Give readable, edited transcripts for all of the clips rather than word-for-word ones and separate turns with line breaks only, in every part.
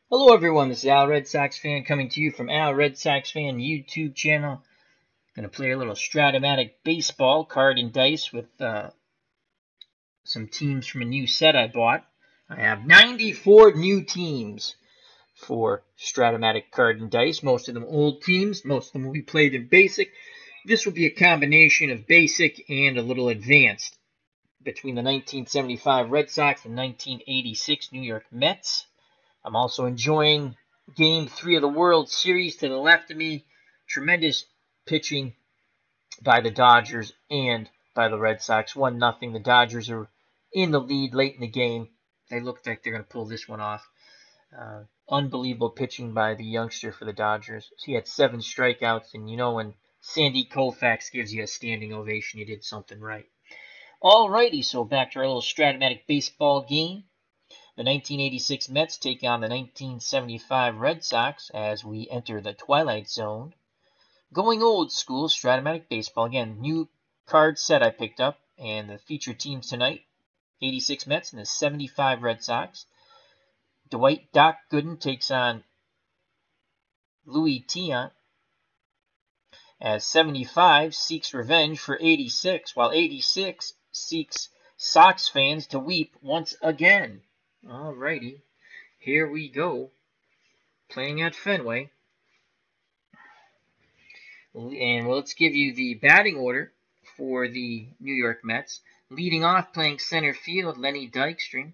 Hello everyone, this is Al Red Sox Fan coming to you from Al Red Sox Fan YouTube channel. Going to play a little Strat-O-Matic Baseball Card and Dice with some teams from a new set I bought. I have 94 new teams for Strat-O-Matic Card and Dice. Most of them old teams, most of them will be played in Basic. This will be a combination of Basic and a little Advanced between the 1975 Red Sox and 1986 New York Mets. I'm also enjoying Game 3 of the World Series. To the left of me, tremendous pitching by the Dodgers and by the Red Sox. 1-0. The Dodgers are in the lead late in the game. They look like they're going to pull this one off. Unbelievable pitching by the youngster for the Dodgers. He had 7 strikeouts, and you know when Sandy Koufax gives you a standing ovation, you did something right. Alrighty, so back to our little Strat-O-Matic baseball game. The 1986 Mets take on the 1975 Red Sox as we enter the Twilight Zone. Going old school, Strat-O-Matic Baseball. Again, new card set I picked up. And the featured teams tonight, 86 Mets and the 75 Red Sox. Dwight Doc Gooden takes on Louis Tiant as 75 seeks revenge for 86, while 86 seeks Sox fans to weep once again. Alrighty, here we go. Playing at Fenway. And let's give you the batting order for the New York Mets. Leading off, playing center field, Lenny Dykstra.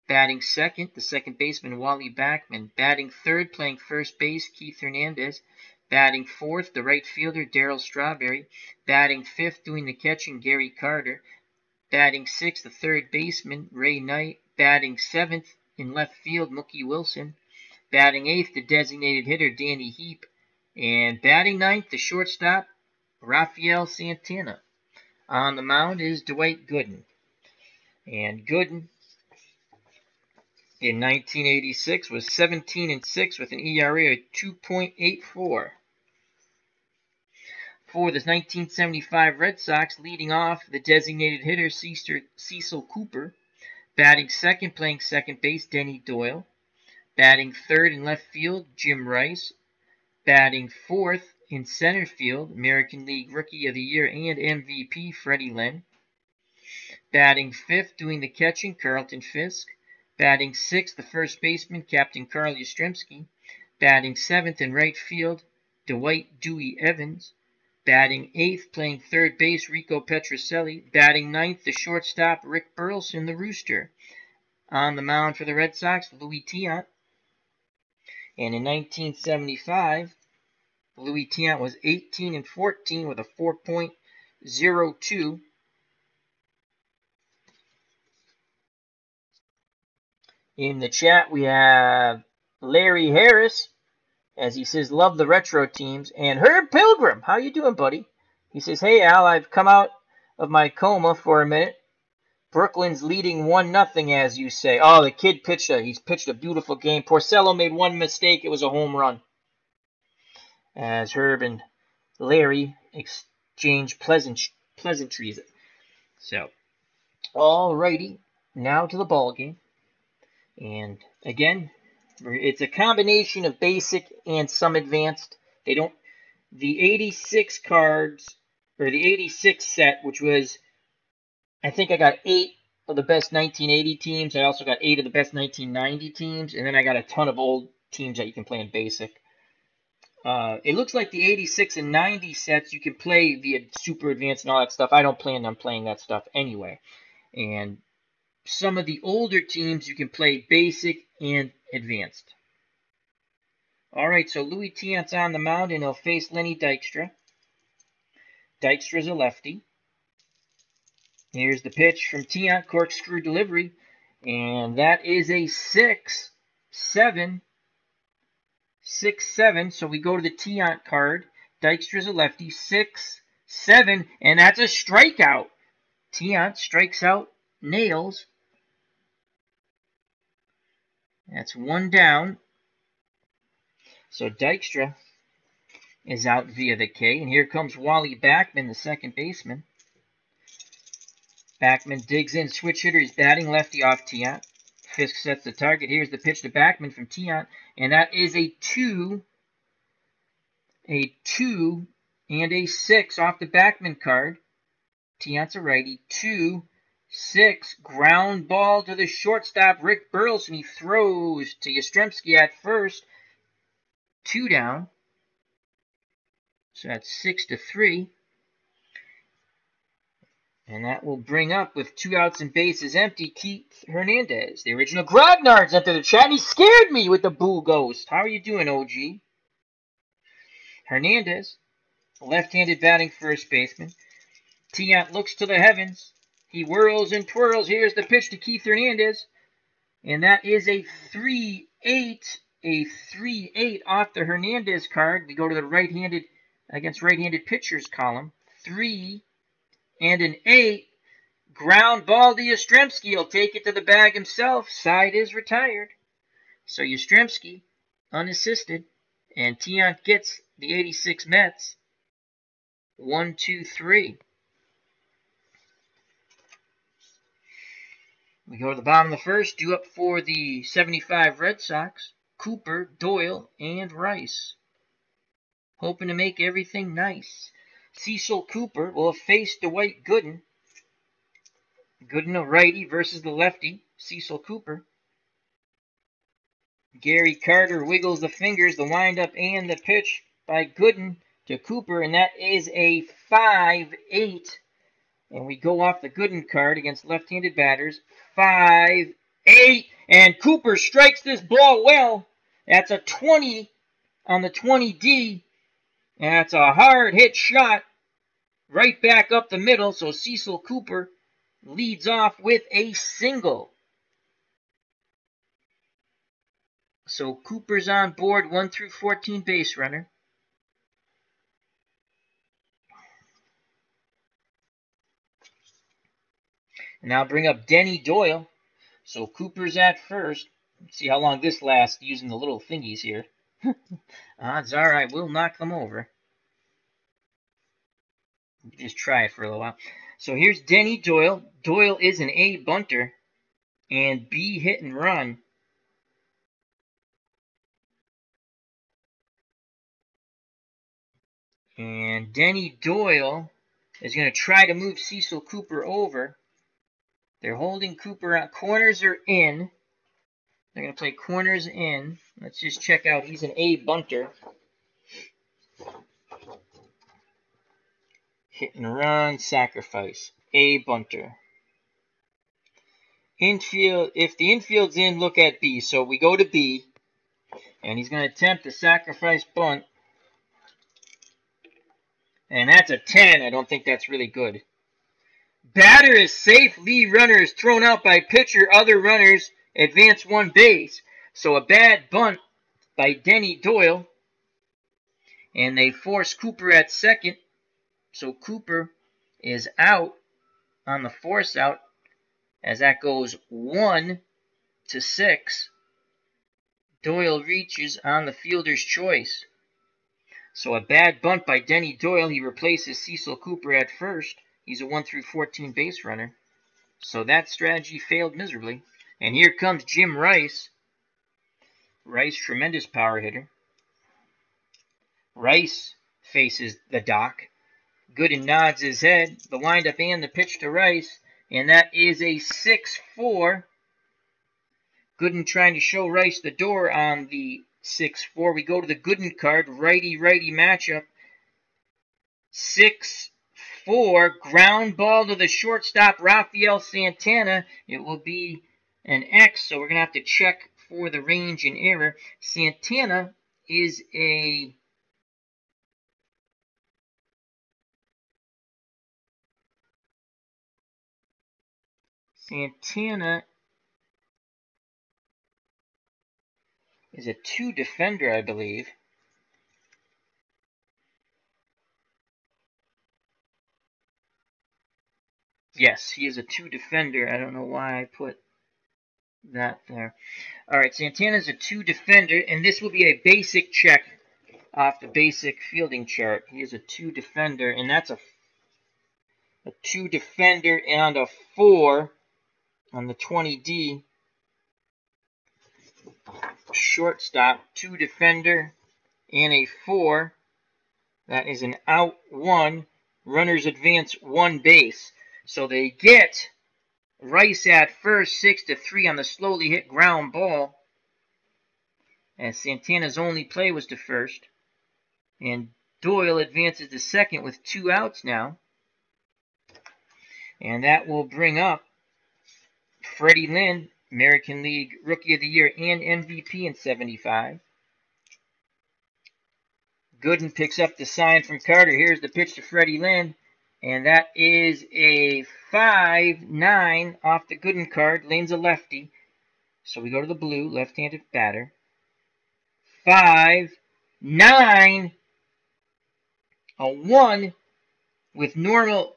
Batting second, the second baseman, Wally Backman. Batting third, playing first base, Keith Hernandez. Batting fourth, the right fielder, Darryl Strawberry. Batting fifth, doing the catching, Gary Carter. Batting sixth, the third baseman, Ray Knight. Batting seventh, in left field, Mookie Wilson. Batting eighth, the designated hitter, Danny Heap. And batting ninth, the shortstop, Rafael Santana. On the mound is Dwight Gooden. And Gooden, in 1986, was 17-6 with an ERA of 2.84. For the 1975 Red Sox, leading off, the designated hitter, Cecil Cooper. Batting second, playing second base, Denny Doyle. Batting third in left field, Jim Rice. Batting fourth in center field, American League Rookie of the Year and MVP, Freddie Lynn. Batting fifth, doing the catching, Carlton Fisk. Batting sixth, the first baseman, Captain Carl Yastrzemski. Batting seventh in right field, Dwight Dewey Evans. Batting eighth, playing third base, Rico Petrocelli. Batting ninth, the shortstop, Rick Burleson, the Rooster. On the mound for the Red Sox, Louis Tiant. And in 1975, Louis Tiant was 18-14 with a 4.02. In the chat, we have Larry Harris, as he says, love the retro teams. And Herb Pilgrim, how you doing, buddy? He says, hey, Al, I've come out of my coma for a minute. Brooklyn's leading 1-0, as you say. Oh, the kid he's pitched a beautiful game. Porcello made one mistake. It was a home run. As Herb and Larry exchange pleasantries. So, alrighty, now to the ball game. And again, it's a combination of basic and some advanced. The 86 cards, or the 86 set, which was, I think I got 8 of the best 1980 teams. I also got 8 of the best 1990 teams. And then I got a ton of old teams that you can play in basic. It looks like the 86 and 90 sets you can play via super advanced and all that stuff. I don't plan on playing that stuff anyway. And some of the older teams you can play basic and advanced. Alright, so Louis Tiant's on the mound and he'll face Lenny Dykstra. Dykstra's a lefty. Here's the pitch from Tiant, corkscrew delivery. And that is a 6-7. 6-7, so we go to the Tiant card. Dykstra's a lefty. 6-7, and that's a strikeout. Tiant strikes out, nails. That's one down. So Dykstra is out via the K, and here comes Wally Backman, the second baseman. Backman digs in, switch hitter. He's batting lefty off Tiant. Fisk sets the target. Here's the pitch to Backman from Tiant, and that is a 2, and a 6 off the Backman card. Tiant's a righty. 2, 6, ground ball to the shortstop, Rick Burleson. He throws to Yastrzemski at first. 2 down. So that's 6-3. And that will bring up, with 2 outs and bases empty, Keith Hernandez. The original Grognard's entered the chat, and he scared me with the boo ghost. How are you doing, OG? Hernandez, left-handed batting first baseman. Tiant looks to the heavens. He whirls and twirls. Here's the pitch to Keith Hernandez. And that is a 3-8. A 3-8 off the Hernandez card. We go to the right-handed, against right-handed pitchers column. 3 and an 8. Ground ball to Yastrzemski. He'll take it to the bag himself. Side is retired. So Yastrzemski, unassisted. And Tiant gets the 86 Mets. 1, 2, 3. We go to the bottom of the first, due up for the 75 Red Sox. Cooper, Doyle, and Rice. Hoping to make everything nice. Cecil Cooper will face Dwight Gooden. Gooden, a righty versus the lefty, Cecil Cooper. Gary Carter wiggles the fingers, the windup and the pitch by Gooden to Cooper, and that is a 5-8. And we go off the Gooden card against left-handed batters. 5-8. And Cooper strikes this ball well. That's a 20 on the 20D. And that's a hard hit shot right back up the middle. So Cecil Cooper leads off with a single. So Cooper's on board, 1 through 14 base runner. And now bring up Denny Doyle. So Cooper's at first. Let's see how long this lasts using the little thingies here. Odds are I will knock them over. Just try it for a little while. So here's Denny Doyle. Doyle is an A bunter and B hit and run. And Denny Doyle is going to try to move Cecil Cooper over. They're holding Cooper out. Corners are in. They're going to play corners in. Let's just check out. He's an A bunter. Hit and run, sacrifice. A bunter. Infield. If the infield's in, look at B. So we go to B. And he's going to attempt a sacrifice bunt. And that's a 10. I don't think that's really good. Batter is safe. Lead runner is thrown out by pitcher. Other runners advance 1 base. So a bad bunt by Denny Doyle. And they force Cooper at second. So Cooper is out on the force out as that goes 1-6. Doyle reaches on the fielder's choice. So a bad bunt by Denny Doyle. He replaces Cecil Cooper at first. He's a 1 through 14 base runner. So that strategy failed miserably. And here comes Jim Rice. Rice, tremendous power hitter. Rice faces the dock. Gooden nods his head. The windup and the pitch to Rice. And that is a 6-4. Gooden trying to show Rice the door on the 6-4. We go to the Gooden card. Righty-righty matchup. 6-4. Ground ball to the shortstop, Rafael Santana. It will be an X, so we're going to have to check for the range and error. Santana is a... Santana is a 2 defender, I believe. Yes, he is a 2 defender. I don't know why I put that there. All right, Santana's a 2 defender, and this will be a basic check off the basic fielding chart. He is a 2 defender, and that's a 2 defender and a 4 on the 20D. shortstop, 2 defender, and a 4. That is an out 1. Runners advance 1 base. So they get Rice at first, 6-3 on the slowly hit ground ball, as Santana's only play was to first. And Doyle advances to second with 2 outs now. And that will bring up Freddie Lynn, American League Rookie of the Year and MVP in 75. Gooden picks up the sign from Carter. Here's the pitch to Freddie Lynn. And that is a 5-9 off the Gooden card. Lynn's a lefty. So we go to the blue, left-handed batter. 5-9. A 1 with normal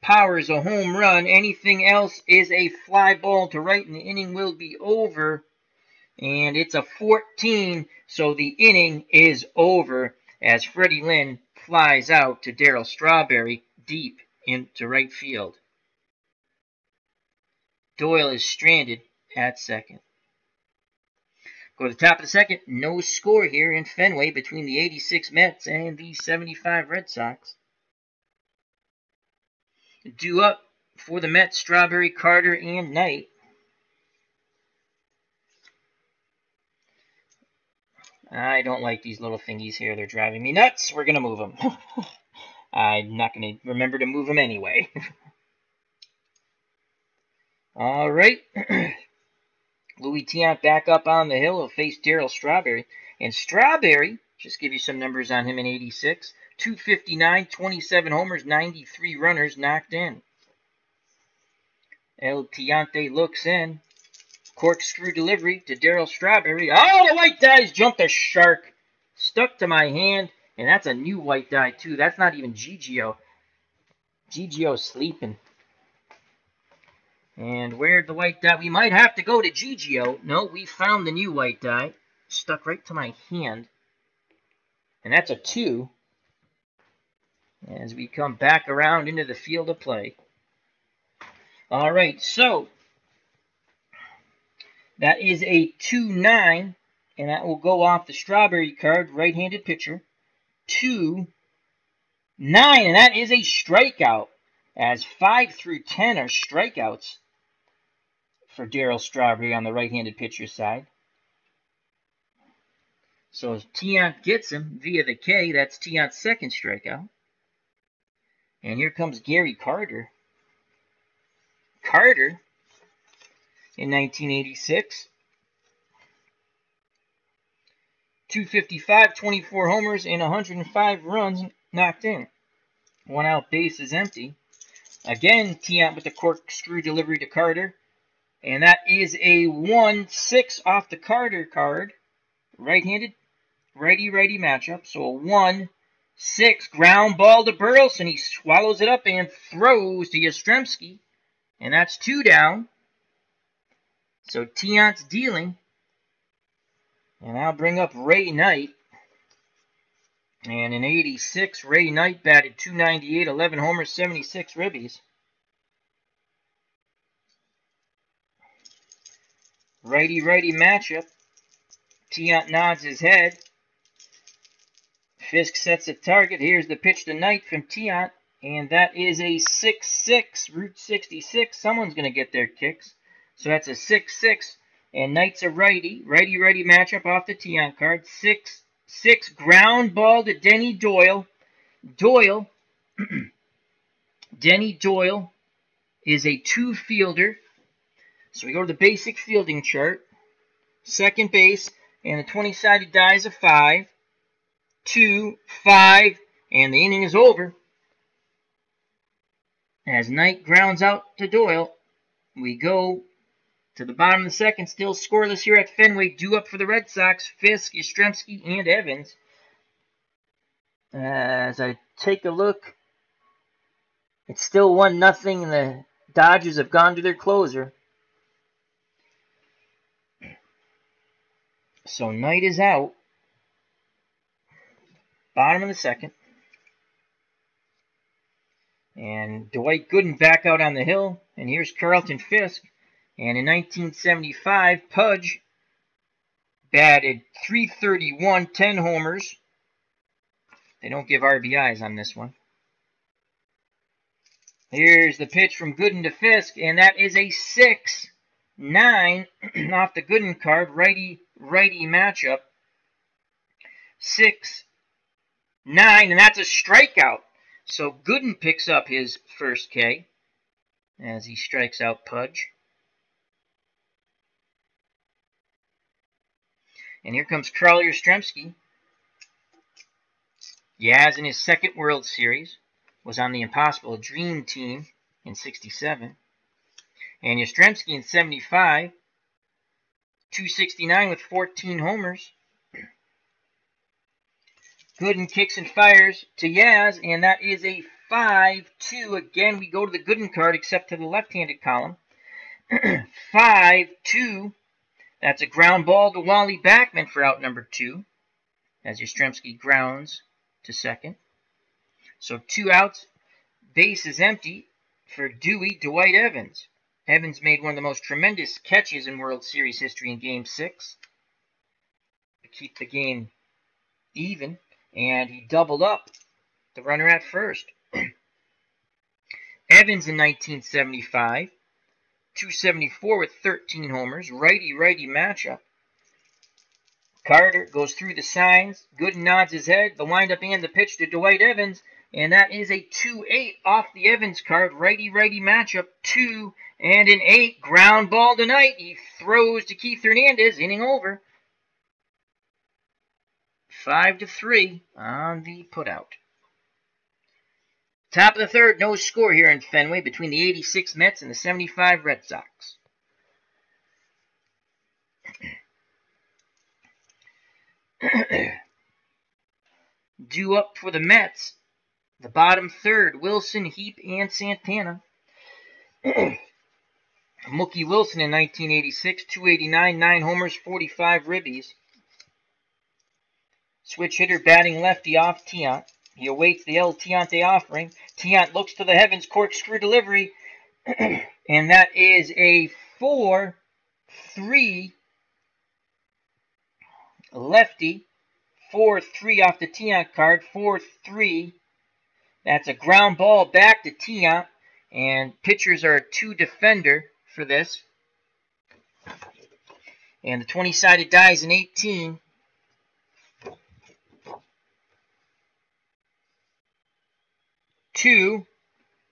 power is a home run. Anything else is a fly ball to right, and the inning will be over. And it's a 14, so the inning is over as Freddie Lynn flies out to Darryl Strawberry deep into right field. Doyle is stranded at second. Go to the top of the second. No score here in Fenway between the 86 Mets and the 75 Red Sox. Due up for the Mets, Strawberry, Carter, and Knight. I don't like these little thingies here. They're driving me nuts. We're going to move them. I'm not going to remember to move them anyway. All right. Louis Tiant back up on the hill. Will face Darryl Strawberry. And Strawberry, just give you some numbers on him in 86. 259, 27 homers, 93 runners knocked in. El Tiante looks in. Corkscrew delivery to Darryl Strawberry. Oh, the white dies jumped a shark. Stuck to my hand. And that's a new white die, too. That's not even GGO. GGO's sleeping. And where'd the white die? We might have to go to GGO. No, we found the new white die. Stuck right to my hand. And that's a 2. As we come back around into the field of play. All right, so that is a 2-9, and that will go off the Strawberry card, right-handed pitcher. 2-9, and that is a strikeout, as 5 through 10 are strikeouts for Darryl Strawberry on the right-handed pitcher's side. So Tiant gets him via the K. That's Tiant's second strikeout. And here comes Gary Carter. Carter, in 1986. 255, 24 homers, and 105 runs knocked in. 1 out, base is empty. Again, Tiant with the corkscrew delivery to Carter. And that is a 1-6 off the Carter card. Right-handed, righty-righty matchup. So a 1-6 ground ball to Burleson. He swallows it up and throws to Yastrzemski. And that's 2 down. So Tiant's dealing. And I'll bring up Ray Knight. And in 86, Ray Knight batted .298, 11 homers, 76 ribbies. Righty-righty matchup. Tiant nods his head. Fisk sets a target. Here's the pitch to Knight from Tiant. And that is a 6-6, Route 66. Someone's going to get their kicks. So that's a 6-6. And Knight's a righty. Righty-righty matchup off the Tiant card. 6-6 ground ball to Denny Doyle. Denny Doyle is a 2-fielder. So we go to the basic fielding chart. Second base. And the 20-sided die is a 5. 2, 5. And the inning is over. As Knight grounds out to Doyle, we go to the bottom of the second, still scoreless here at Fenway. Due up for the Red Sox, Fisk, Yastrzemski, and Evans. As I take a look, it's still 1-0, and the Dodgers have gone to their closer. So Knight is out. Bottom of the second. And Dwight Gooden back out on the hill. And here's Carlton Fisk. And in 1975, Pudge batted .331, 10 homers. They don't give RBIs on this one. Here's the pitch from Gooden to Fisk, and that is a 6-9 off the Gooden card. Righty matchup. 6-9, and that's a strikeout. So Gooden picks up his first K as he strikes out Pudge. And here comes Carl Yastrzemski. Yaz in his second World Series was on the Impossible Dream Team in '67. And Yastrzemski in '75, .269 with 14 homers. Gooden kicks and fires to Yaz, and that is a 5-2. Again, we go to the Gooden card except to the left-handed column. 5-2. That's a ground ball to Wally Backman for out number 2, as Yastrzemski grounds to second. So 2 outs, base is empty for Dwight Evans. Evans made one of the most tremendous catches in World Series history in Game 6 to keep the game even, and he doubled up the runner at first. Evans in 1975, .274 with 13 homers, righty-righty matchup. Carter goes through the signs. Gooden nods his head. The windup and the pitch to Dwight Evans. And that is a 2-8 off the Evans card. Righty-righty matchup. 2 and an 8. Ground ball tonight. He throws to Keith Hernandez. Inning over. 5-3 on the putout. Top of the third. No score here in Fenway between the 86 Mets and the 75 Red Sox. Due up for the Mets, the bottom third, Wilson, Heap, and Santana. Mookie Wilson in 1986, .289, 9 homers, 45 ribbies. Switch hitter batting lefty off Tiant. He awaits the El Tiante offering. Tiant looks to the heavens, corkscrew delivery, and that is a 4-3 lefty. 4-3 off the Tiant card. 4-3. That's a ground ball back to Tiant. And pitchers are a 2 defender for this. And the 20-sided die is an 18. Two,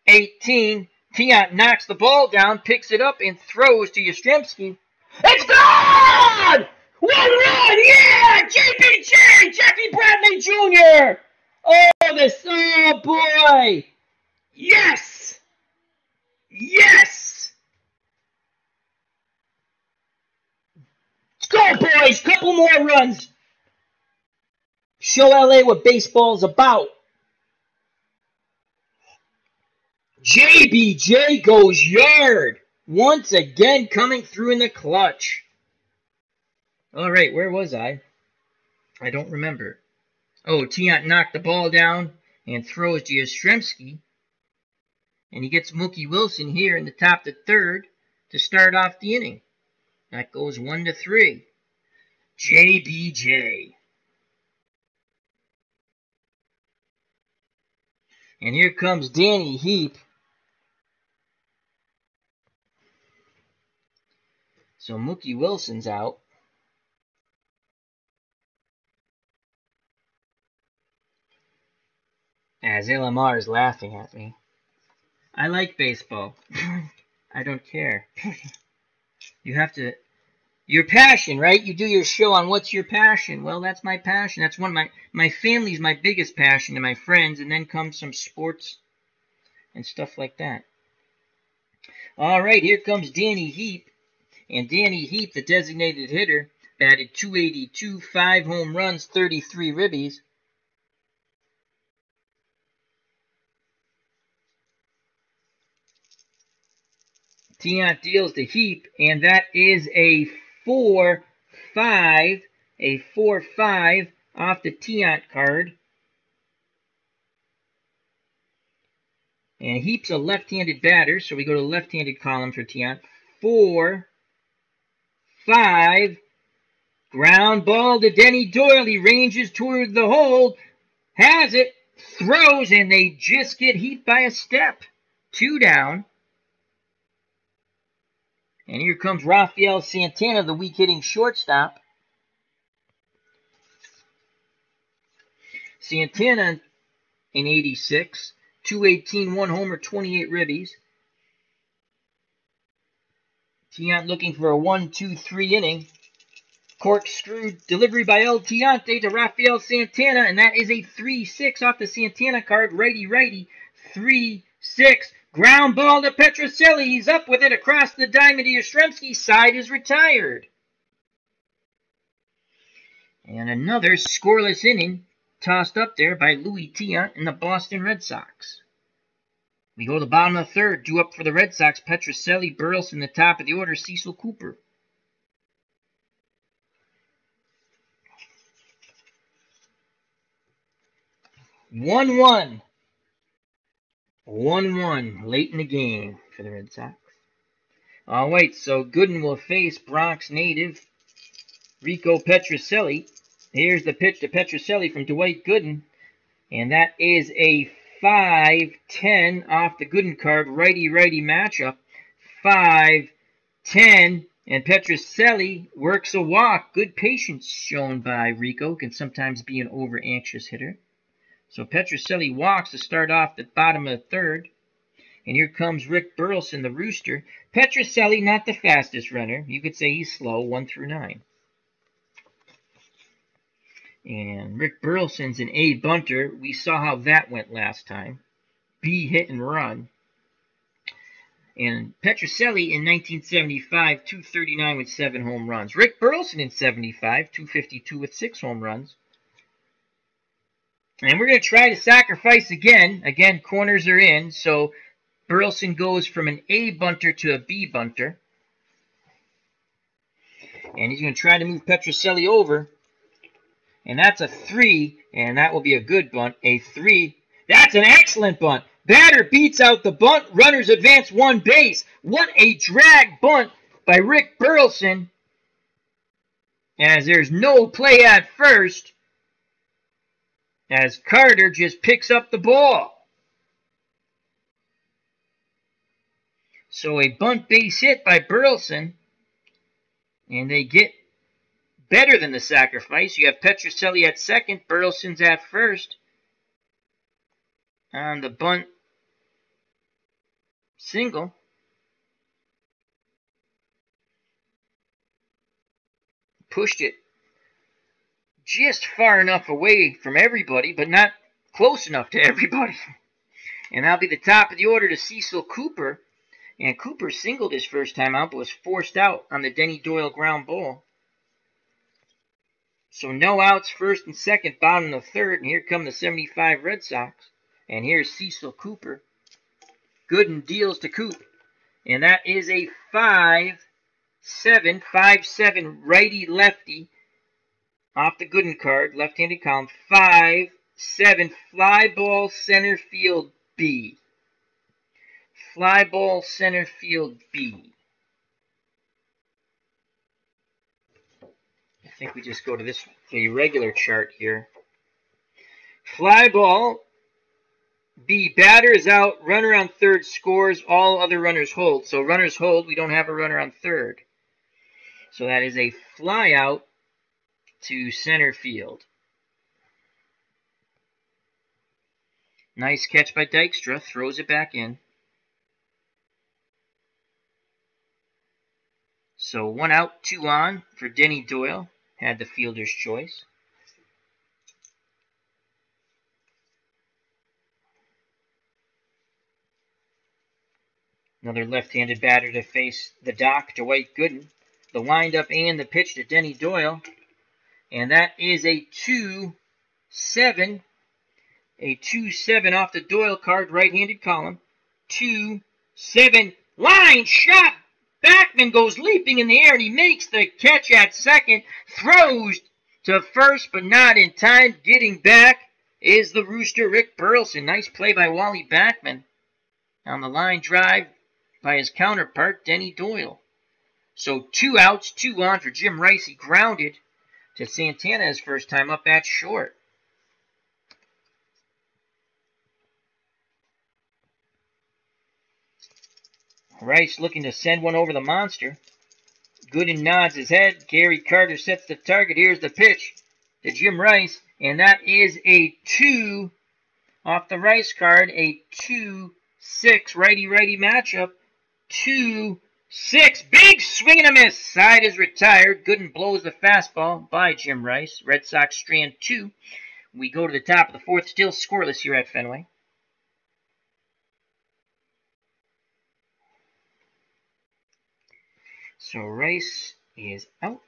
18. Tiant knocks the ball down, picks it up, and throws to Yastrzemski. It's gone! 1 run! Yeah! JPJ! Jackie Bradley Jr.! Oh boy! Yes! Yes! Let's go, boys! Couple more runs. Show LA what baseball's about. JBJ goes yard. Once again coming through in the clutch. All right, where was I? I don't remember. Oh, Tiant knocked the ball down and throws to Yastrzemski. And he gets Mookie Wilson here in the top of the third to start off the inning. That goes 1-3. JBJ. And here comes Danny Heap. So Mookie Wilson's out. As LMR is laughing at me. I like baseball. I don't care. You have to... Your passion, right? You do your show on what's your passion. Well, that's my passion. That's one of my family's my biggest passion, and my friends, and then comes some sports and stuff like that. All right, here comes Danny Heap. And Danny Heap, the designated hitter, batted .282, 5 home runs, 33 ribbies. Tiant deals to Heap, and that is a 4-5, a 4-5 off the Tiant card. And Heap's a left-handed batter, so we go to the left-handed column for Tiant. 4-5 Ground ball to Denny Doyle. He ranges toward the hold. Has it. Throws, and they just get heat by a step. 2 down. And here comes Rafael Santana, the weak-hitting shortstop. Santana in 86. 218, 1 homer, 28 ribbies. Tiant looking for a 1-2-3 inning. Corkscrew delivery by El Tiante to Rafael Santana, and that is a 3-6 off the Santana card. Righty-righty, 3-6. Ground ball to Petrocelli. He's up with it across the diamond to Yastrzemski's side is retired. And another scoreless inning tossed up there by Louis Tiant and the Boston Red Sox. We go to the bottom of the third. Due up for the Red Sox, Petrocelli, Burleson, the top of the order, Cecil Cooper. One-one late in the game for the Red Sox. All right, so Gooden will face Bronx native Rico Petrocelli. Here's the pitch to Petrocelli from Dwight Gooden, and that is a 5-10 off the Gooden card. Righty-righty matchup. 5-10, and Petrocelli works a walk. Good patience shown by Rico. Can sometimes be an over-anxious hitter. So Petrocelli walks to start off the bottom of the third. And here comes Rick Burleson, the rooster. Petrocelli, not the fastest runner. You could say he's slow, 1 through 9. And Rick Burleson's an A bunter. We saw how that went last time. B hit and run. And Petrocelli in 1975, 239 with 7 home runs. Rick Burleson in 75, 252 with 6 home runs. And we're going to try to sacrifice again. Again, corners are in, so Burleson goes from an A bunter to a B bunter. And he's going to try to move Petrocelli over. And that's a 3, and that will be a good bunt. A 3. That's an excellent bunt. Batter beats out the bunt. Runners advance 1 base. What a drag bunt by Rick Burleson. As there's no play at first, as Carter just picks up the ball. So a bunt base hit by Burleson, and they get better than the sacrifice. You have Petrocelli at second, Burleson's at first. On the bunt single. Pushed it just far enough away from everybody, but not close enough to everybody. And that'll be the top of the order to Cecil Cooper. And Cooper singled his first time out, but was forced out on the Denny Doyle ground ball. So no outs, first and second, bottom of the third. And here come the 75 Red Sox. And here's Cecil Cooper. Gooden deals to Coop. And that is a 5-7 righty-lefty off the Gooden card, left-handed column. 5-7 fly ball center field B. Fly ball center field B. I think we just go to the regular chart here. Fly ball B. Batter is out. Runner on third scores. All other runners hold. So runners hold. We don't have a runner on third. So that is a fly out to center field. Nice catch by Dykstra. Throws it back in. So 1 out, 2 on for Denny Doyle. Had the fielder's choice. Another left-handed batter to face the Doc, Dwight Gooden. The windup and the pitch to Denny Doyle. And that is a 2-7. A 2-7 off the Doyle card, right-handed column. 2-7. Line shot. Backman goes leaping in the air, and he makes the catch at second. Throws to first, but not in time. Getting back is the rooster, Rick Burleson. Nice play by Wally Backman. On the line drive by his counterpart, Denny Doyle. So 2 outs, 2 on for Jim Rice. He grounded to Santana his first time up at short. Rice looking to send one over the monster. Gooden nods his head. Gary Carter sets the target. Here's the pitch to Jim Rice. And that is a 2 off the Rice card. A 2-6 righty-righty matchup. 2-6. Big swing and a miss. Side is retired. Gooden blows the fastball by Jim Rice. Red Sox strand 2. We go to the top of the fourth. Still scoreless here at Fenway. So Rice is out.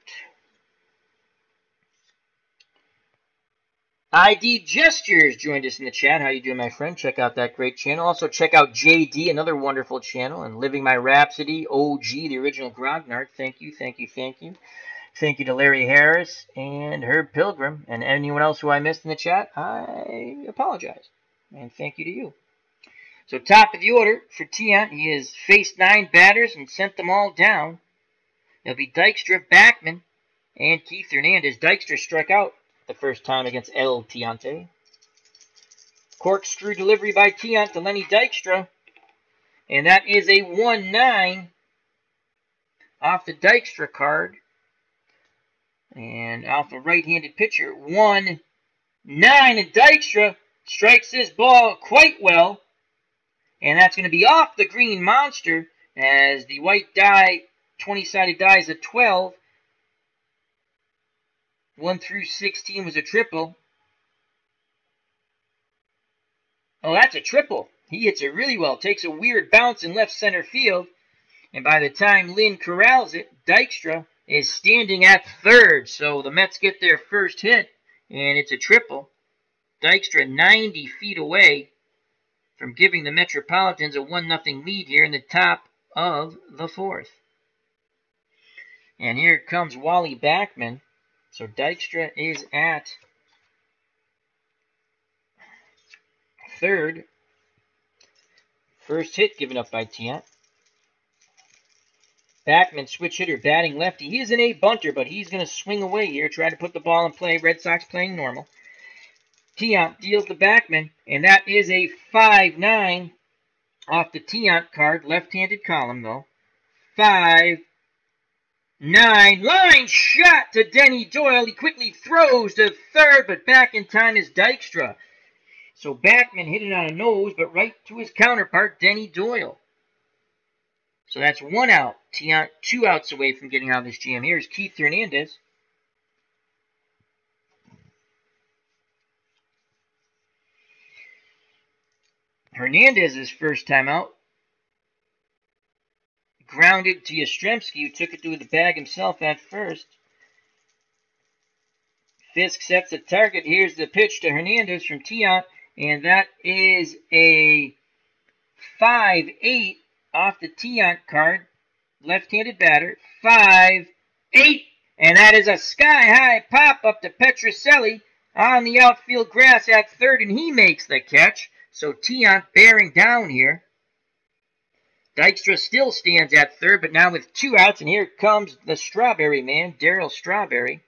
ID Gestures joined us in the chat. How you doing, my friend? Check out that great channel. Also check out JD, another wonderful channel, and Living My Rhapsody, OG, the original Grognard. Thank you, thank you, thank you. Thank you to Larry Harris and Herb Pilgrim and anyone else who I missed in the chat. I apologize. And thank you to you. So top of the order for Tiant. He has faced 9 batters and sent them all down. It'll be Dykstra, Backman, and Keith Hernandez. Dykstra struck out the first time against El Tiante. Corkscrew delivery by Tiant to Lenny Dykstra. And that is a 1-9 off the Dykstra card. And off the right-handed pitcher, 1-9. And Dykstra strikes this ball quite well. And that's going to be off the green monster as the white die, 20-sided die is a 12. 1 through 16 was a triple. Oh, that's a triple. He hits it really well. Takes a weird bounce in left center field. And by the time Lynn corrals it, Dykstra is standing at third. So the Mets get their first hit, and it's a triple. Dykstra 90 feet away from giving the Metropolitans a 1-0 lead here in the top of the fourth. And here comes Wally Backman. So Dykstra is at third. First hit given up by Tiant. Backman, switch hitter, batting lefty. He is an A bunter, but he's going to swing away here, try to put the ball in play. Red Sox playing normal. Tiant deals to Backman, and that is a 5-9 off the Tiant card. Left-handed column, though. 5-9. Line shot to Denny Doyle. He quickly throws to third, but back in time is Dykstra. So Backman hit it on a nose, but right to his counterpart, Denny Doyle. So that's 1 out. Tiant 2 outs away from getting out of this jam. Here's Keith Hernandez. Hernandez's first time out. Grounded to Yastrzemski, who took it to the bag himself at first. Fisk sets the target. Here's the pitch to Hernandez from Tiant, and that is a 5-8 off the Tiant card. Left-handed batter. 5-8, and that is a sky-high pop up to Petrocelli on the outfield grass at third, and he makes the catch. So Tiant bearing down here. Dykstra still stands at third, but now with 2 outs, and here comes the Strawberry man, Darryl Strawberry.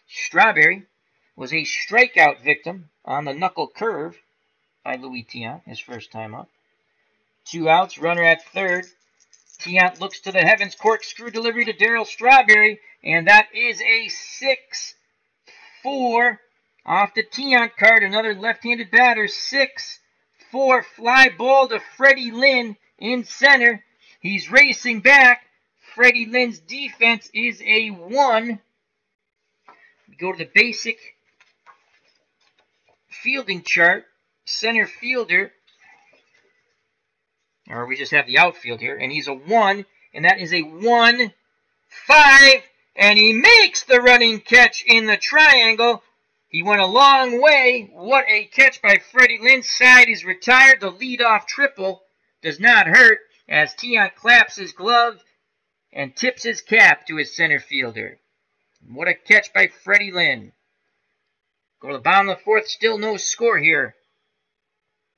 Strawberry was a strikeout victim on the knuckle curve by Louis Tiant, his first time up. 2 outs, runner at third. Tiant looks to the heavens, corkscrew delivery to Darryl Strawberry, and that is a 6-4 off the Tiant card. Another left-handed batter, 6-4 fly ball to Freddie Lynn in center. He's racing back. Freddie Lynn's defense is a 1. We go to the basic fielding chart. Center fielder, or we just have the outfield here, and he's a 1, and that is a 1-5, and he makes the running catch in the triangle. He went a long way. What a catch by Freddie Lynn. Side is retired. The leadoff triple does not hurt as Tiant claps his glove and tips his cap to his center fielder. What a catch by Freddie Lynn. Go to the bottom of the fourth. Still no score here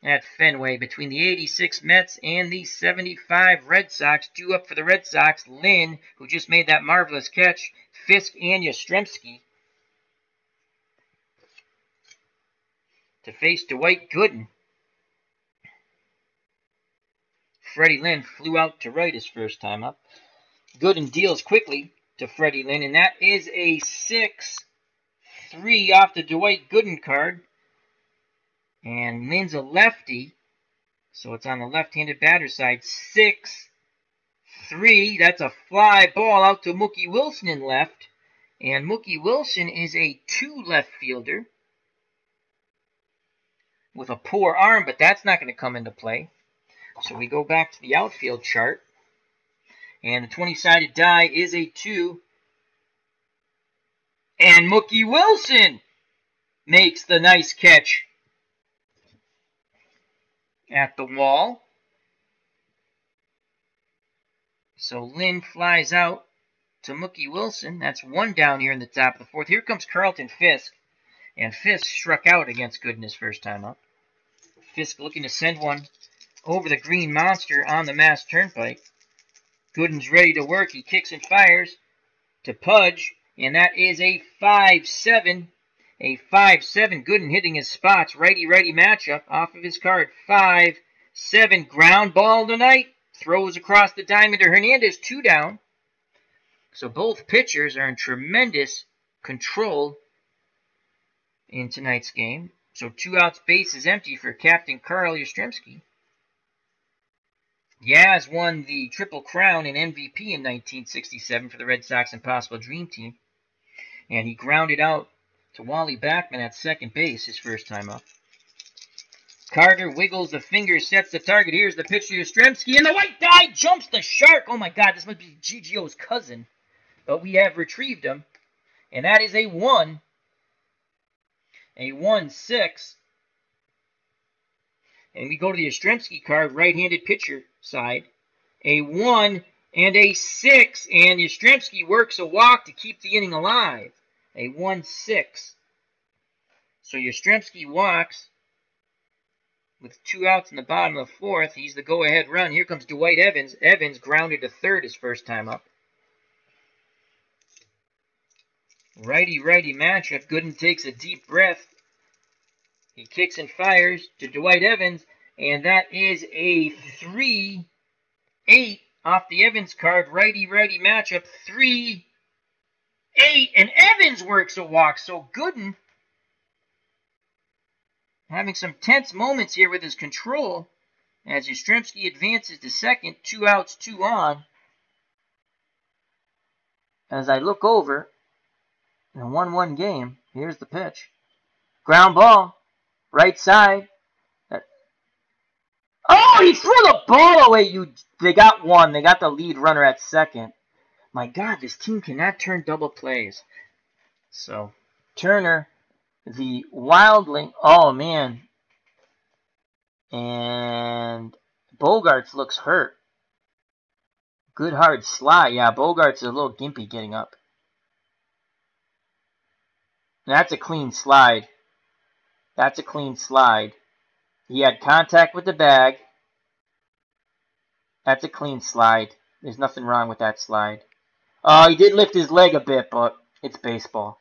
at Fenway between the 86 Mets and the 75 Red Sox. Due up for the Red Sox, Lynn, who just made that marvelous catch, Fisk and Yastrzemski to face Dwight Gooden. Freddie Lynn flew out to right his first time up. Gooden deals quickly to Freddie Lynn, and that is a 6-3 off the Dwight Gooden card. And Lynn's a lefty, so it's on the left-handed batter side. 6-3. That's a fly ball out to Mookie Wilson in left. And Mookie Wilson is a 2 left fielder with a poor arm, but that's not going to come into play. So we go back to the outfield chart. And the 20-sided die is a 2. And Mookie Wilson makes the nice catch at the wall. So Lynn flies out to Mookie Wilson. That's 1 down here in the top of the 4th. Here comes Carlton Fisk. And Fisk struck out against Gooden his first time up. Fisk looking to send one over the Green Monster on the Mass Turnpike. Gooden's ready to work. He kicks and fires to Pudge. And that is a 5-7. A 5-7. Gooden hitting his spots. Righty-righty matchup off of his card. 5-7. Ground ball tonight. Throws across the diamond to Hernandez. 2 down. So both pitchers are in tremendous control in tonight's game. So 2 outs, base is empty for Captain Carl Yastrzemski. Yaz won the Triple Crown and MVP in 1967 for the Red Sox Impossible Dream Team. And he grounded out to Wally Backman at second base his first time up. Carter wiggles the finger, sets the target. Here's the pitch to Yastrzemski, and the white die jumps the shark. Oh my God, this must be GGO's cousin. But we have retrieved him. And that is a 1. A 1-6. And we go to the Yastrzemski card, right-handed pitcher side. A 1 and a 6. And Yastrzemski works a walk to keep the inning alive. A 1-6. So Yastrzemski walks with 2 outs in the bottom of the 4th. He's the go-ahead run. Here comes Dwight Evans. Evans grounded to third his first time up. Righty-righty matchup. Gooden takes a deep breath. He kicks and fires to Dwight Evans, and that is a 3-8 off the Evans card. Righty-righty matchup. 3-8, and Evans works a walk. So Gooden having some tense moments here with his control as Yastrzemski advances to second. 2 outs, 2 on. As I look over, in a 1-1 game, here's the pitch. Ground ball, right side. Oh, he threw the ball away. They got one. They got the lead runner at second. My God, this team cannot turn double plays. So, Turner, the wildling. Oh, man. And Bogarts looks hurt. Good hard slide. Yeah, Bogarts is a little gimpy getting up. That's a clean slide. That's a clean slide. He had contact with the bag. That's a clean slide. There's nothing wrong with that slide. He did lift his leg a bit, but it's baseball.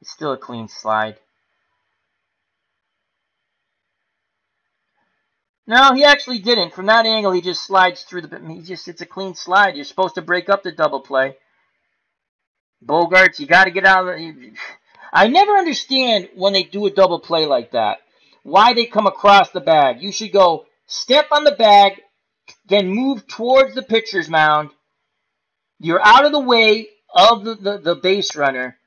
It's still a clean slide. No, he actually didn't. From that angle, he just slides through the... It's a clean slide. You're supposed to break up the double play. Bogarts, you got to get out of the... I never understand when they do a double play like that. Why they come across the bag. You should go step on the bag, then move towards the pitcher's mound. You're out of the way of the base runner,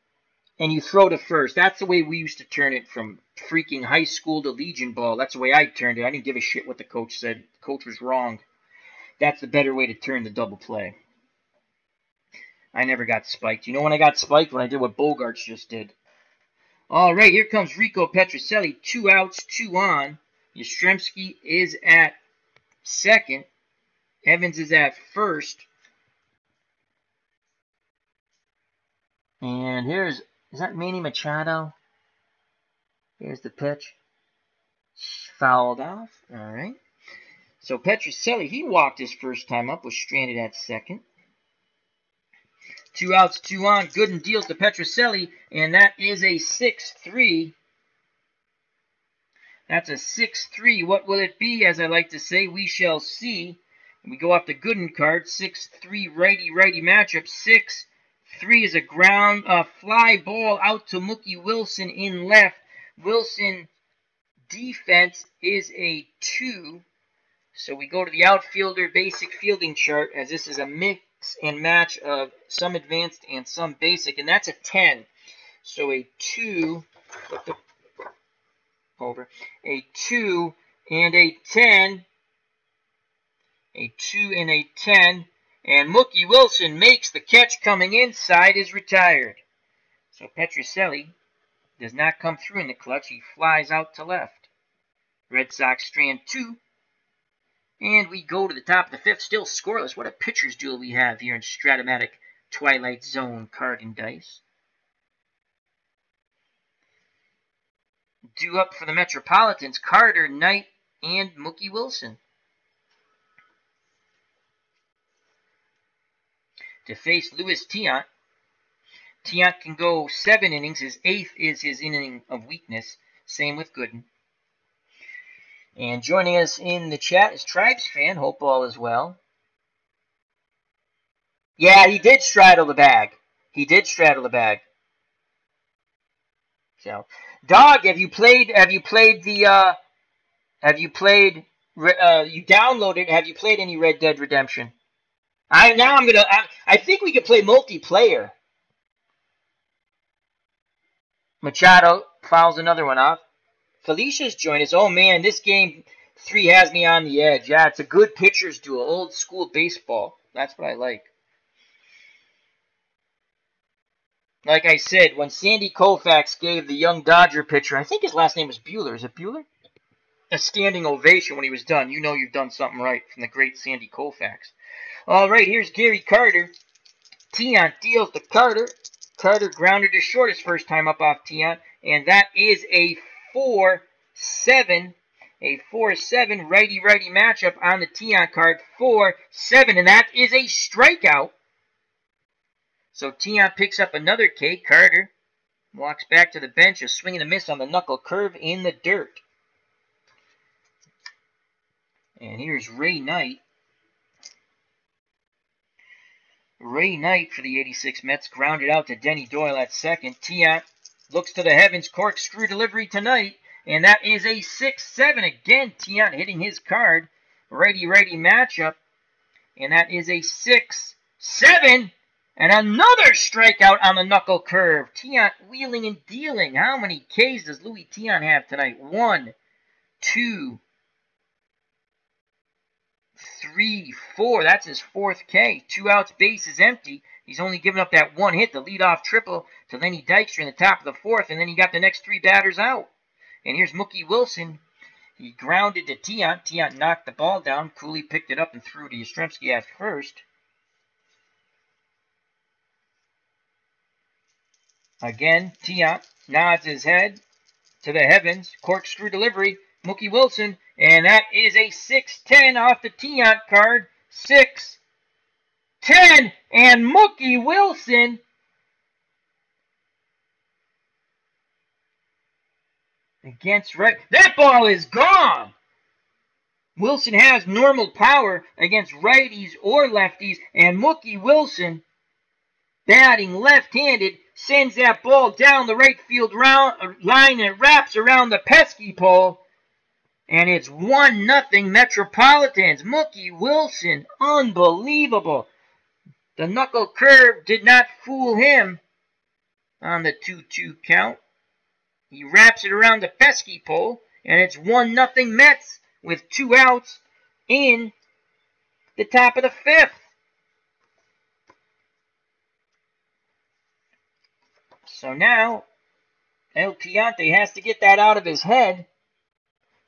and you throw to first. That's the way we used to turn it from freaking high school to Legion ball. That's the way I turned it. I didn't give a shit what the coach said. The coach was wrong. That's the better way to turn the double play. I never got spiked. You know when I got spiked? When I did what Bogarts just did. All right, here comes Rico Petrocelli. 2 outs, 2 on. Yastrzemski is at second. Evans is at first. And is that Manny Machado? Here's the pitch. Fouled off. All right. So Petrocelli, he walked his first time up, was stranded at second. 2 outs, 2 on. Gooden deals to Petrocelli, and that is a 6-3. That's a 6-3. What will it be? As I like to say, we shall see. We go off the Gooden card. 6-3 righty-righty matchup. 6-3 is a ground fly ball out to Mookie Wilson in left. Wilson defense is a 2. So we go to the outfielder basic fielding chart, as this is a mix and match of some advanced and some basic, and that's a 10. So a 2, over, a 2 and a 10, a 2 and a 10, and Mookie Wilson makes the catch coming inside, is retired. So Petrocelli does not come through in the clutch, he flies out to left. Red Sox strand 2. And we go to the top of the 5th, still scoreless. What a pitcher's duel we have here in Strat-O-Matic Twilight Zone Card and Dice. Due up for the Metropolitans, Carter, Knight, and Mookie Wilson. To face Luis Tiant. Tiant can go 7 innings. His 8th is his inning of weakness. Same with Gooden. And joining us in the chat is Tribes Fan. Hope all is well. Yeah, he did straddle the bag. He did straddle the bag. So, Dog, you downloaded, have you played any Red Dead Redemption? I think we could play multiplayer. Machado fouls another one off. Felicia's joined us. Oh, man, this game 3 has me on the edge. Yeah, it's a good pitcher's duel. Old school baseball. That's what I like. Like I said, when Sandy Koufax gave the young Dodger pitcher, I think his last name was Buehler. Is it Buehler? A standing ovation when he was done. You know you've done something right from the great Sandy Koufax. All right, here's Gary Carter. Tiant deals to Carter. Carter grounded to short his first time up off Tiant, and that is a 4-7. A 4-7 righty-righty matchup on the Tiant card. 4-7, and that is a strikeout. So Tiant picks up another K. Carter walks back to the bench, a swing and a miss on the knuckle curve in the dirt. And here's Ray Knight. Ray Knight for the 86 Mets grounded out to Denny Doyle at second. Tiant looks to the heavens, corkscrew delivery tonight, and that is a 6-7. Again, Tiant hitting his card. Righty-righty matchup, and that is a 6-7. And another strikeout on the knuckle curve. Tiant wheeling and dealing. How many Ks does Louis Tiant have tonight? 1, 2, 3, 4. That's his 4th K. 2 outs, base is empty. He's only given up that 1 hit, the leadoff triple to Lenny Dykstra in the top of the 4th, and then he got the next 3 batters out. And here's Mookie Wilson. He grounded to Tiant. Tiant knocked the ball down. Cooley picked it up and threw to Yastrzemski at first. Again, Tiant nods his head to the heavens. Corkscrew delivery. Mookie Wilson. And that is a 6-10 off the Tiant card. 6-10. And Mookie Wilson against right. That ball is gone. Wilson has normal power against righties or lefties. And Mookie Wilson, batting left-handed, sends that ball down the right field line and it wraps around the pesky pole. And it's 1-0 Metropolitans. Mookie Wilson, unbelievable. The knuckle curve did not fool him on the 2-2 count. He wraps it around the pesky pole, and it's 1-0 Mets with 2 outs in the top of the 5th. So now, El Tiante has to get that out of his head.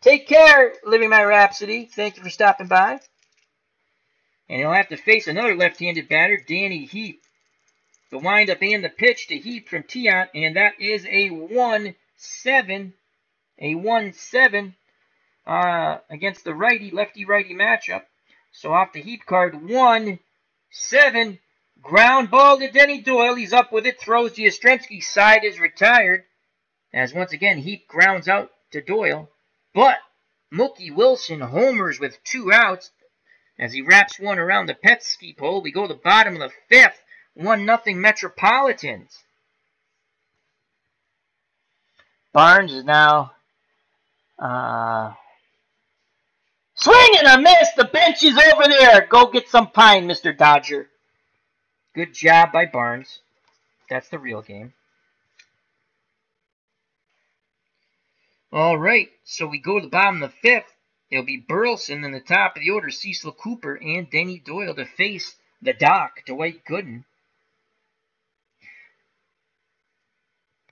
Take care, Living My Rhapsody. Thank you for stopping by. And he'll have to face another left-handed batter, Danny Heap. The windup and the pitch to Heap from Tiant, and that is a 1-7. A 1-7. against the lefty-righty matchup. So off the heap card, 1-7. Ground ball to Denny Doyle. He's up with it. Throws to Yastrzemski. Side is retired. As once again, Heap grounds out to Doyle. But Mookie Wilson homers with 2 outs as he wraps one around the Petske pole. We go to the bottom of the 5th. 1-0 Metropolitans. Barnes is now swing and a miss. The bench is over there. Go get some pine, Mr. Dodger. Good job by Barnes. That's the real game. All right, so we go to the bottom of the 5th. It'll be Burleson in the top of the order, Cecil Cooper and Denny Doyle to face the Doc, Dwight Gooden.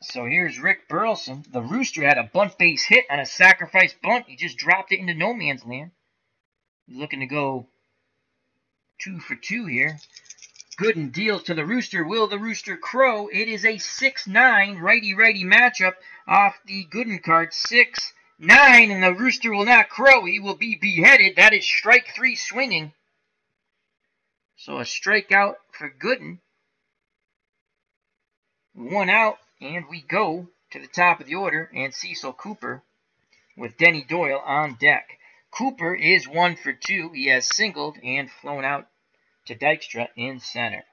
So here's Rick Burleson. The Rooster had a bunt base hit on a sacrifice bunt. He just dropped it into no man's land. He's looking to go 2 for 2 here. Gooden deals to the Rooster. Will the Rooster crow? It is a 6-9 righty-righty matchup off the Gooden card. 6-9, and the Rooster will not crow. He will be beheaded. That is strike 3 swinging. So a strikeout for Gooden. 1 out, and we go to the top of the order, and Cecil Cooper with Denny Doyle on deck. Cooper is 1 for 2. He has singled and flown out to Dykstra in center.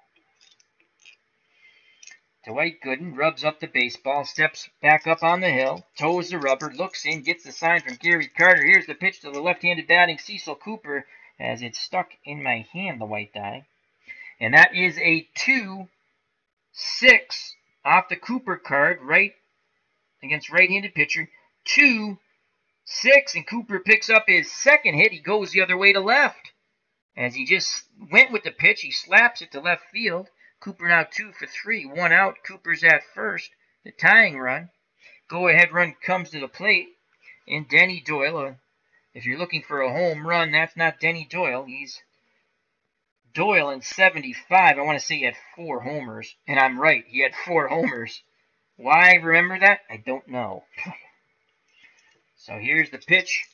Dwight Gooden rubs up the baseball, steps back up on the hill, toes the rubber, looks in, gets the sign from Gary Carter. Here's the pitch to the left-handed batting Cecil Cooper as it's stuck in my hand, the white die. And that is a 2-6 off the Cooper card, right against right-handed pitcher. 2-6, and Cooper picks up his second hit. He goes the other way to left. As he just went with the pitch, he slaps it to left field. Cooper now 2 for 3. 1 out. Cooper's at first. The tying run. Go-ahead run comes to the plate. And Denny Doyle, if you're looking for a home run, that's not Denny Doyle. He's Doyle in 75. I want to say he had 4 homers. And I'm right. He had 4 homers. Why I remember that? I don't know. So here's the pitch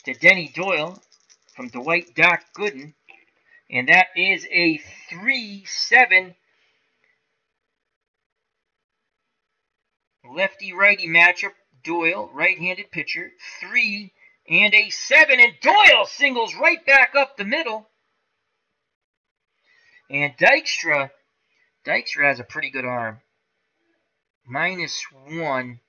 to Denny Doyle from Dwight Doc Gooden. And that is a 3-7 lefty-righty matchup. Doyle, right-handed pitcher, 3 and a 7. And Doyle singles right back up the middle. And Dykstra has a pretty good arm. -1.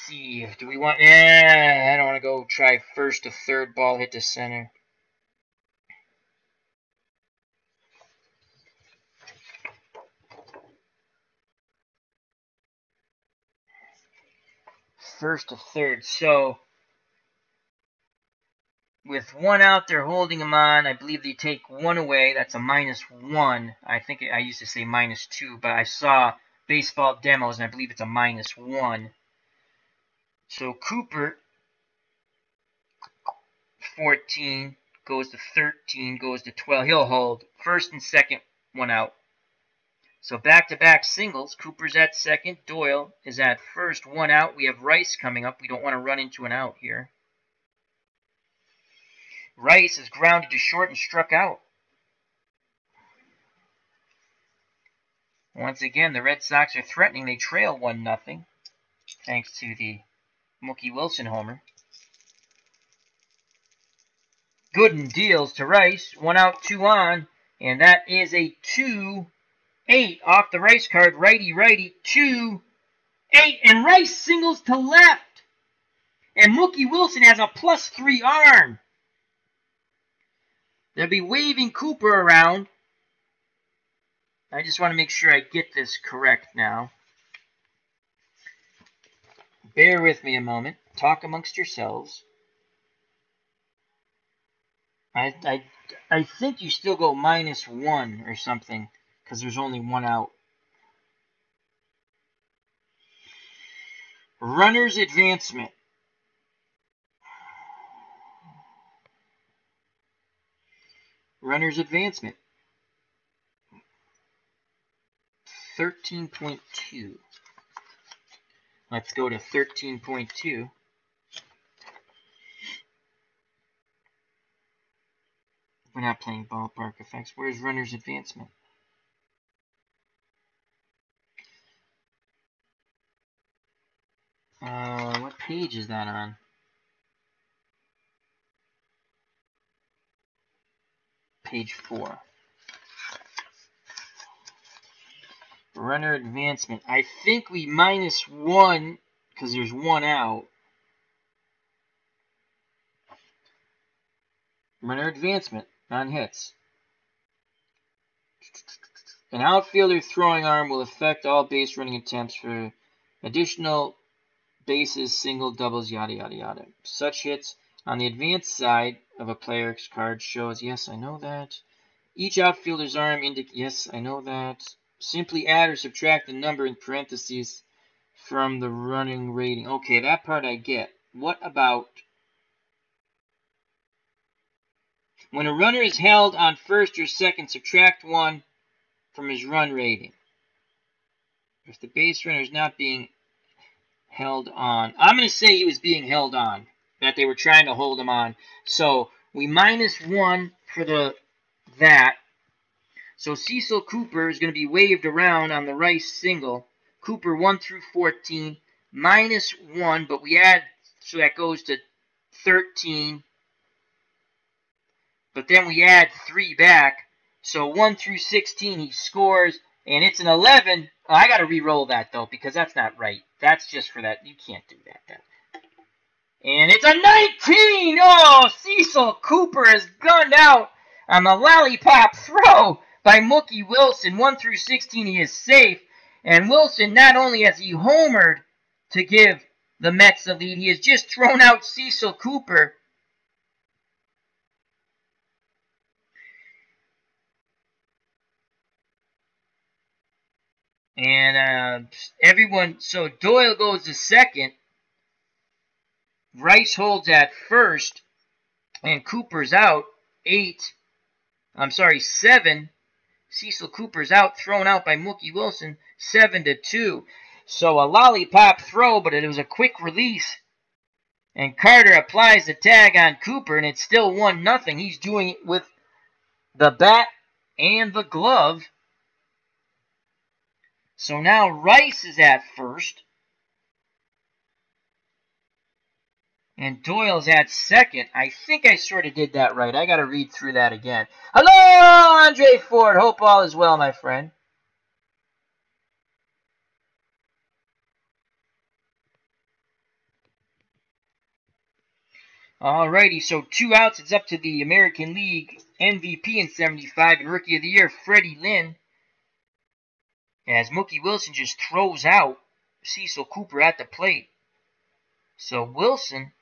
See, do we want... I don't want to go try first to third, ball hit to center. First to third. So, with 1 out, they're holding him on. I believe they take 1 away. That's a -1. I think I used to say -2, but I saw baseball demos, and I believe it's a -1. So Cooper, 14, goes to 13, goes to 12. He'll hold first and second, 1 out. So back-to-back singles. Cooper's at second. Doyle is at first, 1 out. We have Rice coming up. We don't want to run into an out here. Rice is grounded to short and struck out. Once again, the Red Sox are threatening. They trail 1-0, thanks to the Mookie Wilson homer. Gooden deals to Rice. 1 out, 2 on. And that is a 2-8 off the Rice card. Righty-righty. 2-8. And Rice singles to left. And Mookie Wilson has a +3 arm. They'll be waving Cooper around. I just want to make sure I get this correct now. Bear with me a moment. Talk amongst yourselves. I think you still go -1 or something because there's only 1 out. Runner's advancement. Runner's advancement. 13.2. Let's go to 13.2. We're not playing ballpark effects. Where's runner's advancement? What page is that on? Page 4. Runner advancement. I think we -1 because there's 1 out. Runner advancement on hits. An outfielder throwing arm will affect all base running attempts for additional bases, single, doubles, yada, yada, yada. Such hits on the advanced side of a player's card shows, yes, I know that. Each outfielder's arm indicates, yes, I know that. Simply add or subtract the number in parentheses from the running rating. Okay, that part I get. What about when a runner is held on first or second, subtract 1 from his run rating. If the base runner is not being held on. I'm going to say he was being held on, that they were trying to hold him on. So we -1 for that. So Cecil Cooper is going to be waved around on the Rice single. Cooper 1 through 14, -1, but we add, so that goes to 13. But then we add 3 back. So 1 through 16 he scores, and it's an 11. Oh, I got to re-roll that, though, because that's not right. That's just for that. You can't do that. And it's a 19! Oh, Cecil Cooper has gunned out on the lollipop throw by Mookie Wilson. 1 through 16 he is safe. And Wilson, not only has he homered to give the Mets the lead, he has just thrown out Cecil Cooper. And everyone, so Doyle goes to second. Rice holds at first. And Cooper's out. 7. Cecil Cooper's out, thrown out by Mookie Wilson. 7-2. So a lollipop throw, but it was a quick release. And Carter applies the tag on Cooper, and it's still 1-0. He's doing it with the bat and the glove. So now Rice is at first. And Doyle's at second. I think I sort of did that right. I got to read through that again. Hello, Andre Ford. Hope all is well, my friend. Alrighty, so 2 outs. It's up to the American League MVP in 75 and Rookie of the Year, Freddie Lynn. As Mookie Wilson just throws out Cecil Cooper at the plate. So Wilson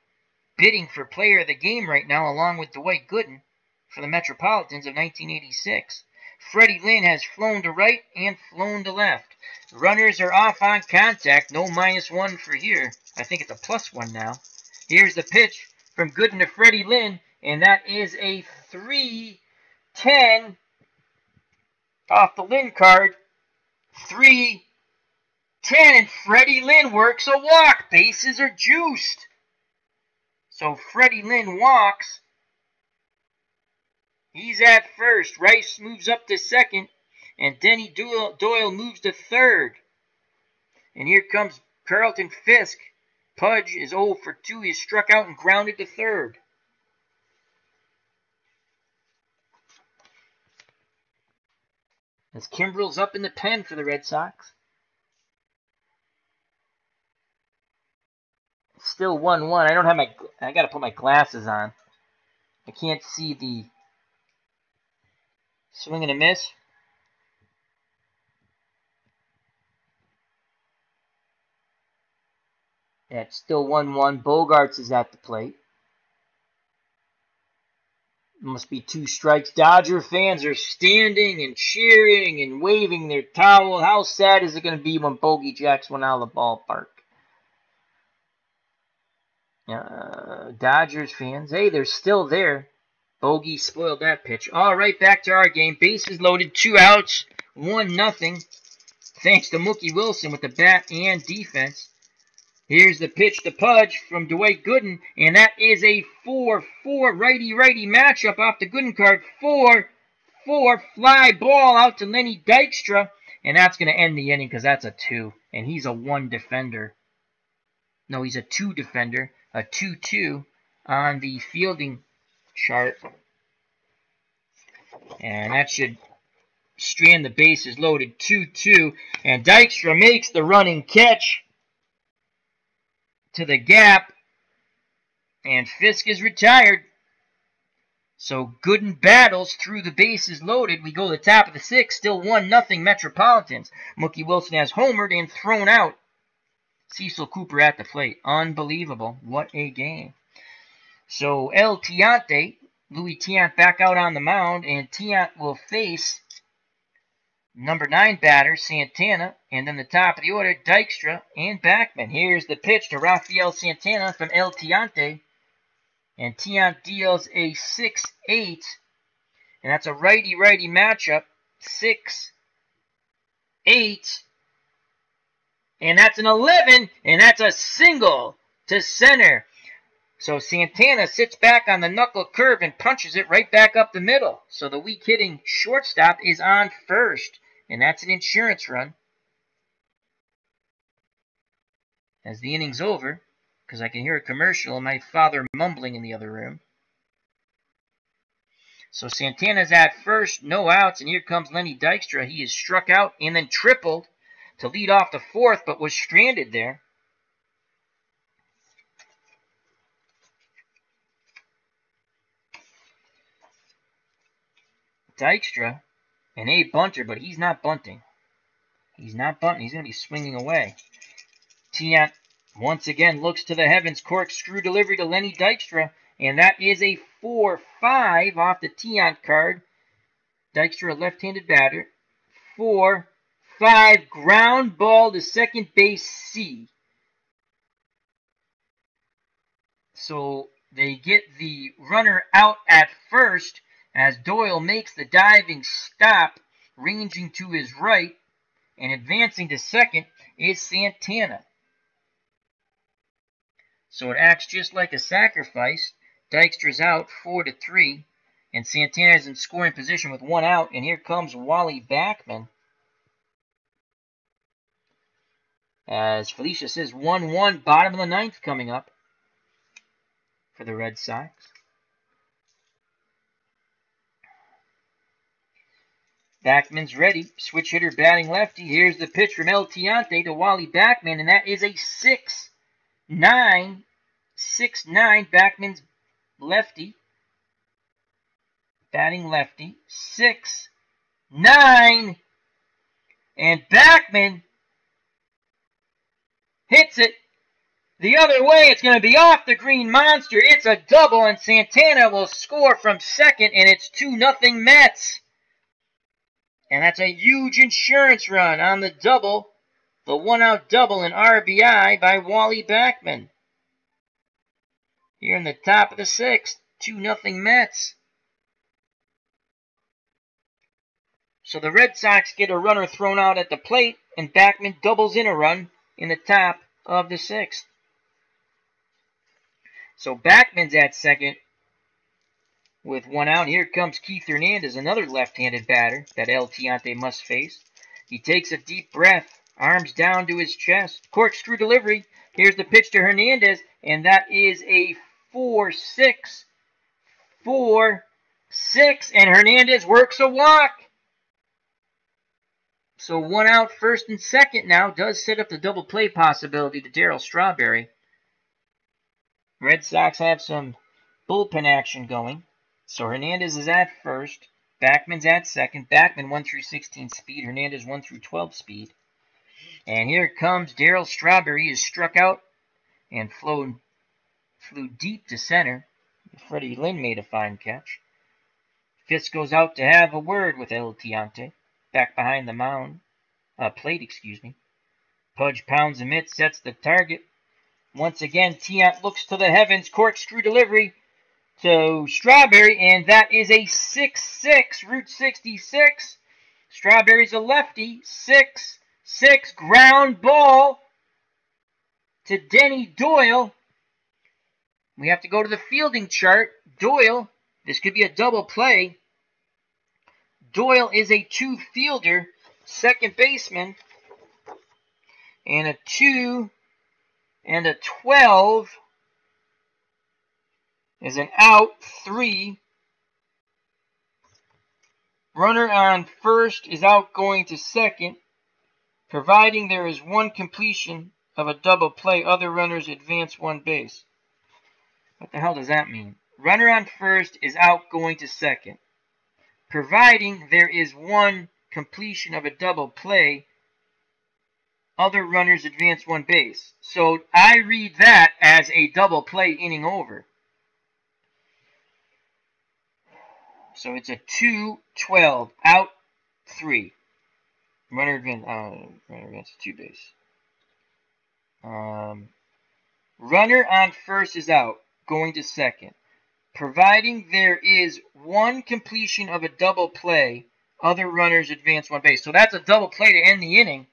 bidding for player of the game right now, along with Dwight Gooden for the Metropolitans of 1986. Freddie Lynn has flown to right and flown to left. Runners are off on contact. No -1 for here. I think it's a +1 now. Here's the pitch from Gooden to Freddie Lynn, and that is a 3-10 off the Lynn card. 3-10, and Freddie Lynn works a walk. Bases are juiced. So Freddie Lynn walks. He's at first. Rice moves up to second. And Denny Doyle moves to third. And here comes Carlton Fisk. Pudge is 0 for 2. He's struck out and grounded to third. As Kimbrel's up in the pen for the Red Sox. Still 1-1. I don't have I got to put my glasses on. I can't see the swing and a miss. Yeah, it's still 1-1. Bogarts is at the plate. Must be 2 strikes. Dodger fans are standing and cheering and waving their towel. How sad is it going to be when Bogey jacks one out of the ballpark? Dodgers fans, hey, they're still there. Bogey spoiled that pitch. All right, back to our game. Bases loaded, 2 outs, 1-0. Thanks to Mookie Wilson with the bat and defense. Here's the pitch to Pudge from Dwight Gooden, and that is a 4-4 righty-righty matchup off the Gooden card. 4-4 fly ball out to Lenny Dykstra, and that's going to end the inning because that's a 2, and he's a 1 defender. No, he's a 2 defender, a 2-2 on the fielding chart. And that should strand the bases loaded. 2-2. And Dykstra makes the running catch to the gap. And Fisk is retired. So Gooden battles through the bases loaded. We go to the top of the 6th. Still 1-0 Metropolitans. Mookie Wilson has homered and thrown out. Cecil Cooper at the plate. Unbelievable. What a game. So El Tiante, Louis Tiant back out on the mound, and Tiant will face number 9 batter, Santana, and then the top of the order, Dykstra and Backman. Here's the pitch to Rafael Santana from El Tiante, and Tiant deals a 6-8, and that's a righty-righty matchup, 6-8, and that's an 11, and that's a single to center. So Santana sits back on the knuckle curve and punches it right back up the middle. So the weak hitting shortstop is on first, and that's an insurance run. As the inning's over, because I can hear a commercial and my father mumbling in the other room. So Santana's at first, no outs, and here comes Lenny Dykstra. He is struck out and then tripled to lead off the 4th, but was stranded there. Dykstra, an A bunter, but he's not bunting. He's not bunting. He's going to be swinging away. Tiant once again looks to the heavens. Corkscrew delivery to Lenny Dykstra, and that is a 4-5 off the Tiant card. Dykstra, a left-handed batter. 4-5 ground ball to second base C. So they get the runner out at first, as Doyle makes the diving stop, ranging to his right, and advancing to second is Santana. So it acts just like a sacrifice. Dykstra's out 4-3, and Santana's in scoring position with 1 out, and here comes Wally Backman. As Felicia says, 1-1, bottom of the 9th coming up for the Red Sox. Backman's ready. Switch hitter batting lefty. Here's the pitch from El Tiante to Wally Backman, and that is a 6-9. 6-9. Backman's lefty. Batting lefty. 6-9. And Backman hits it the other way. It's going to be off the green monster. It's a double, and Santana will score from second, and it's 2-0 Mets. And that's a huge insurance run on the double, the 1-out double and RBI by Wally Backman. Here in the top of the 6th, 2-0 Mets. So the Red Sox get a runner thrown out at the plate, and Backman doubles in a run in the top of the 6th. So Backman's at second with 1 out. Here comes Keith Hernandez, another left-handed batter that El Tiante must face. He takes a deep breath, arms down to his chest. Corkscrew delivery. Here's the pitch to Hernandez, and that is a 4-6. 4-6, and Hernandez works a walk. So 1 out, first and second now does set up the double play possibility to Darryl Strawberry. Red Sox have some bullpen action going. So Hernandez is at first. Backman's at second. Backman 1 through 16 speed. Hernandez 1 through 12 speed. And here comes Darryl Strawberry. He is struck out and flew deep to center. Freddie Lynn made a fine catch. Fisk goes out to have a word with El Tiante. Back behind the plate, excuse me. Pudge pounds the mitt, sets the target. Once again, Tiant looks to the heavens. Corkscrew delivery to Strawberry, and that is a 6-6, Route 66. Strawberry's a lefty. 6-6, ground ball to Denny Doyle. We have to go to the fielding chart. Doyle, this could be a double play. Doyle is a 2 fielder, second baseman, and a 2 and a 12 is an out, 3. Runner on first is out going to second, providing there is 1 completion of a double play. Other runners advance 1 base. What the hell does that mean? Runner on first is out going to second, providing there is 1 completion of a double play. Other runners advance 1 base. So I read that as a double play inning over. So it's a 2-12, out 3. Runner advance 2 base. Runner on first is out, going to second. Providing there is 1 completion of a double play, other runners advance 1 base. So that's a double play to end the inning.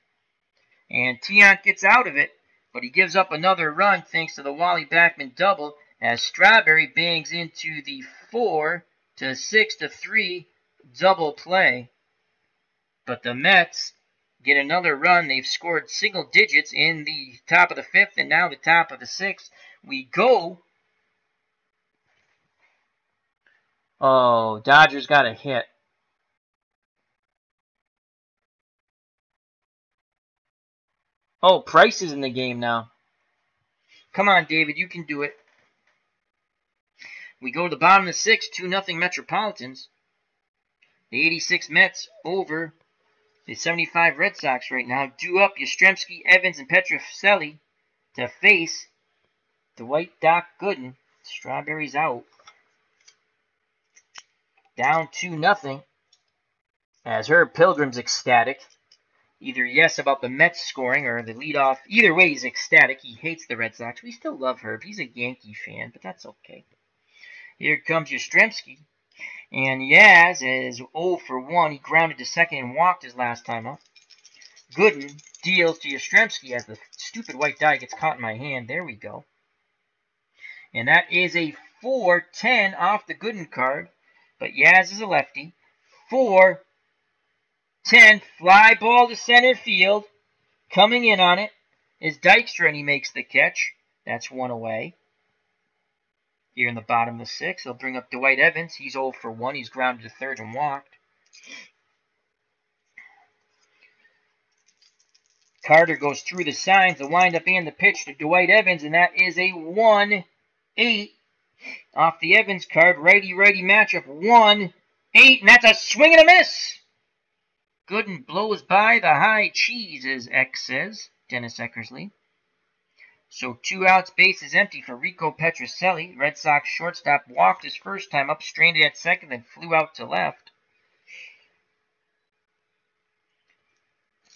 And Tiant gets out of it, but he gives up another run thanks to the Wally Backman double as Strawberry bangs into the 4-6-3 double play. But the Mets get another run. They've scored single digits in the top of the 5th and now the top of the 6th. We go. Oh, Dodgers got a hit. Oh, Price is in the game now. Come on, David, you can do it. We go to the bottom of the 6th, 2-0 Metropolitans. The 86 Mets over the 75 Red Sox right now. Due up Yastrzemski, Evans, and Petrocelli to face Dwight, Doc, Gooden. Strawberry's out. Down 2-0 as Herb Pilgrim's ecstatic. Either yes about the Mets scoring or the leadoff. Either way, he's ecstatic. He hates the Red Sox. We still love Herb. He's a Yankee fan, but that's okay. Here comes Yastrzemski. And Yaz is 0 for 1. He grounded to second and walked his last time up. Gooden deals to Yastrzemski as the stupid white die gets caught in my hand. There we go. And that is a 4-10 off the Gooden card. But Yaz is a lefty. 4-10, fly ball to center field. Coming in on it is Dykstra, and he makes the catch. That's 1 away. Here in the bottom of the 6th, he'll bring up Dwight Evans. He's 0 for 1. He's grounded to third and walked. Carter goes through the signs, the windup and the pitch to Dwight Evans, and that is a 1-8 off the Evans card. Righty-righty matchup, 1-8, and that's a swing and a miss. Gooden blows by the high cheese, as X says, Dennis Eckersley. So 2 outs, base is empty for Rico Petrocelli. Red Sox shortstop walked his first time up, stranded at second, then flew out to left.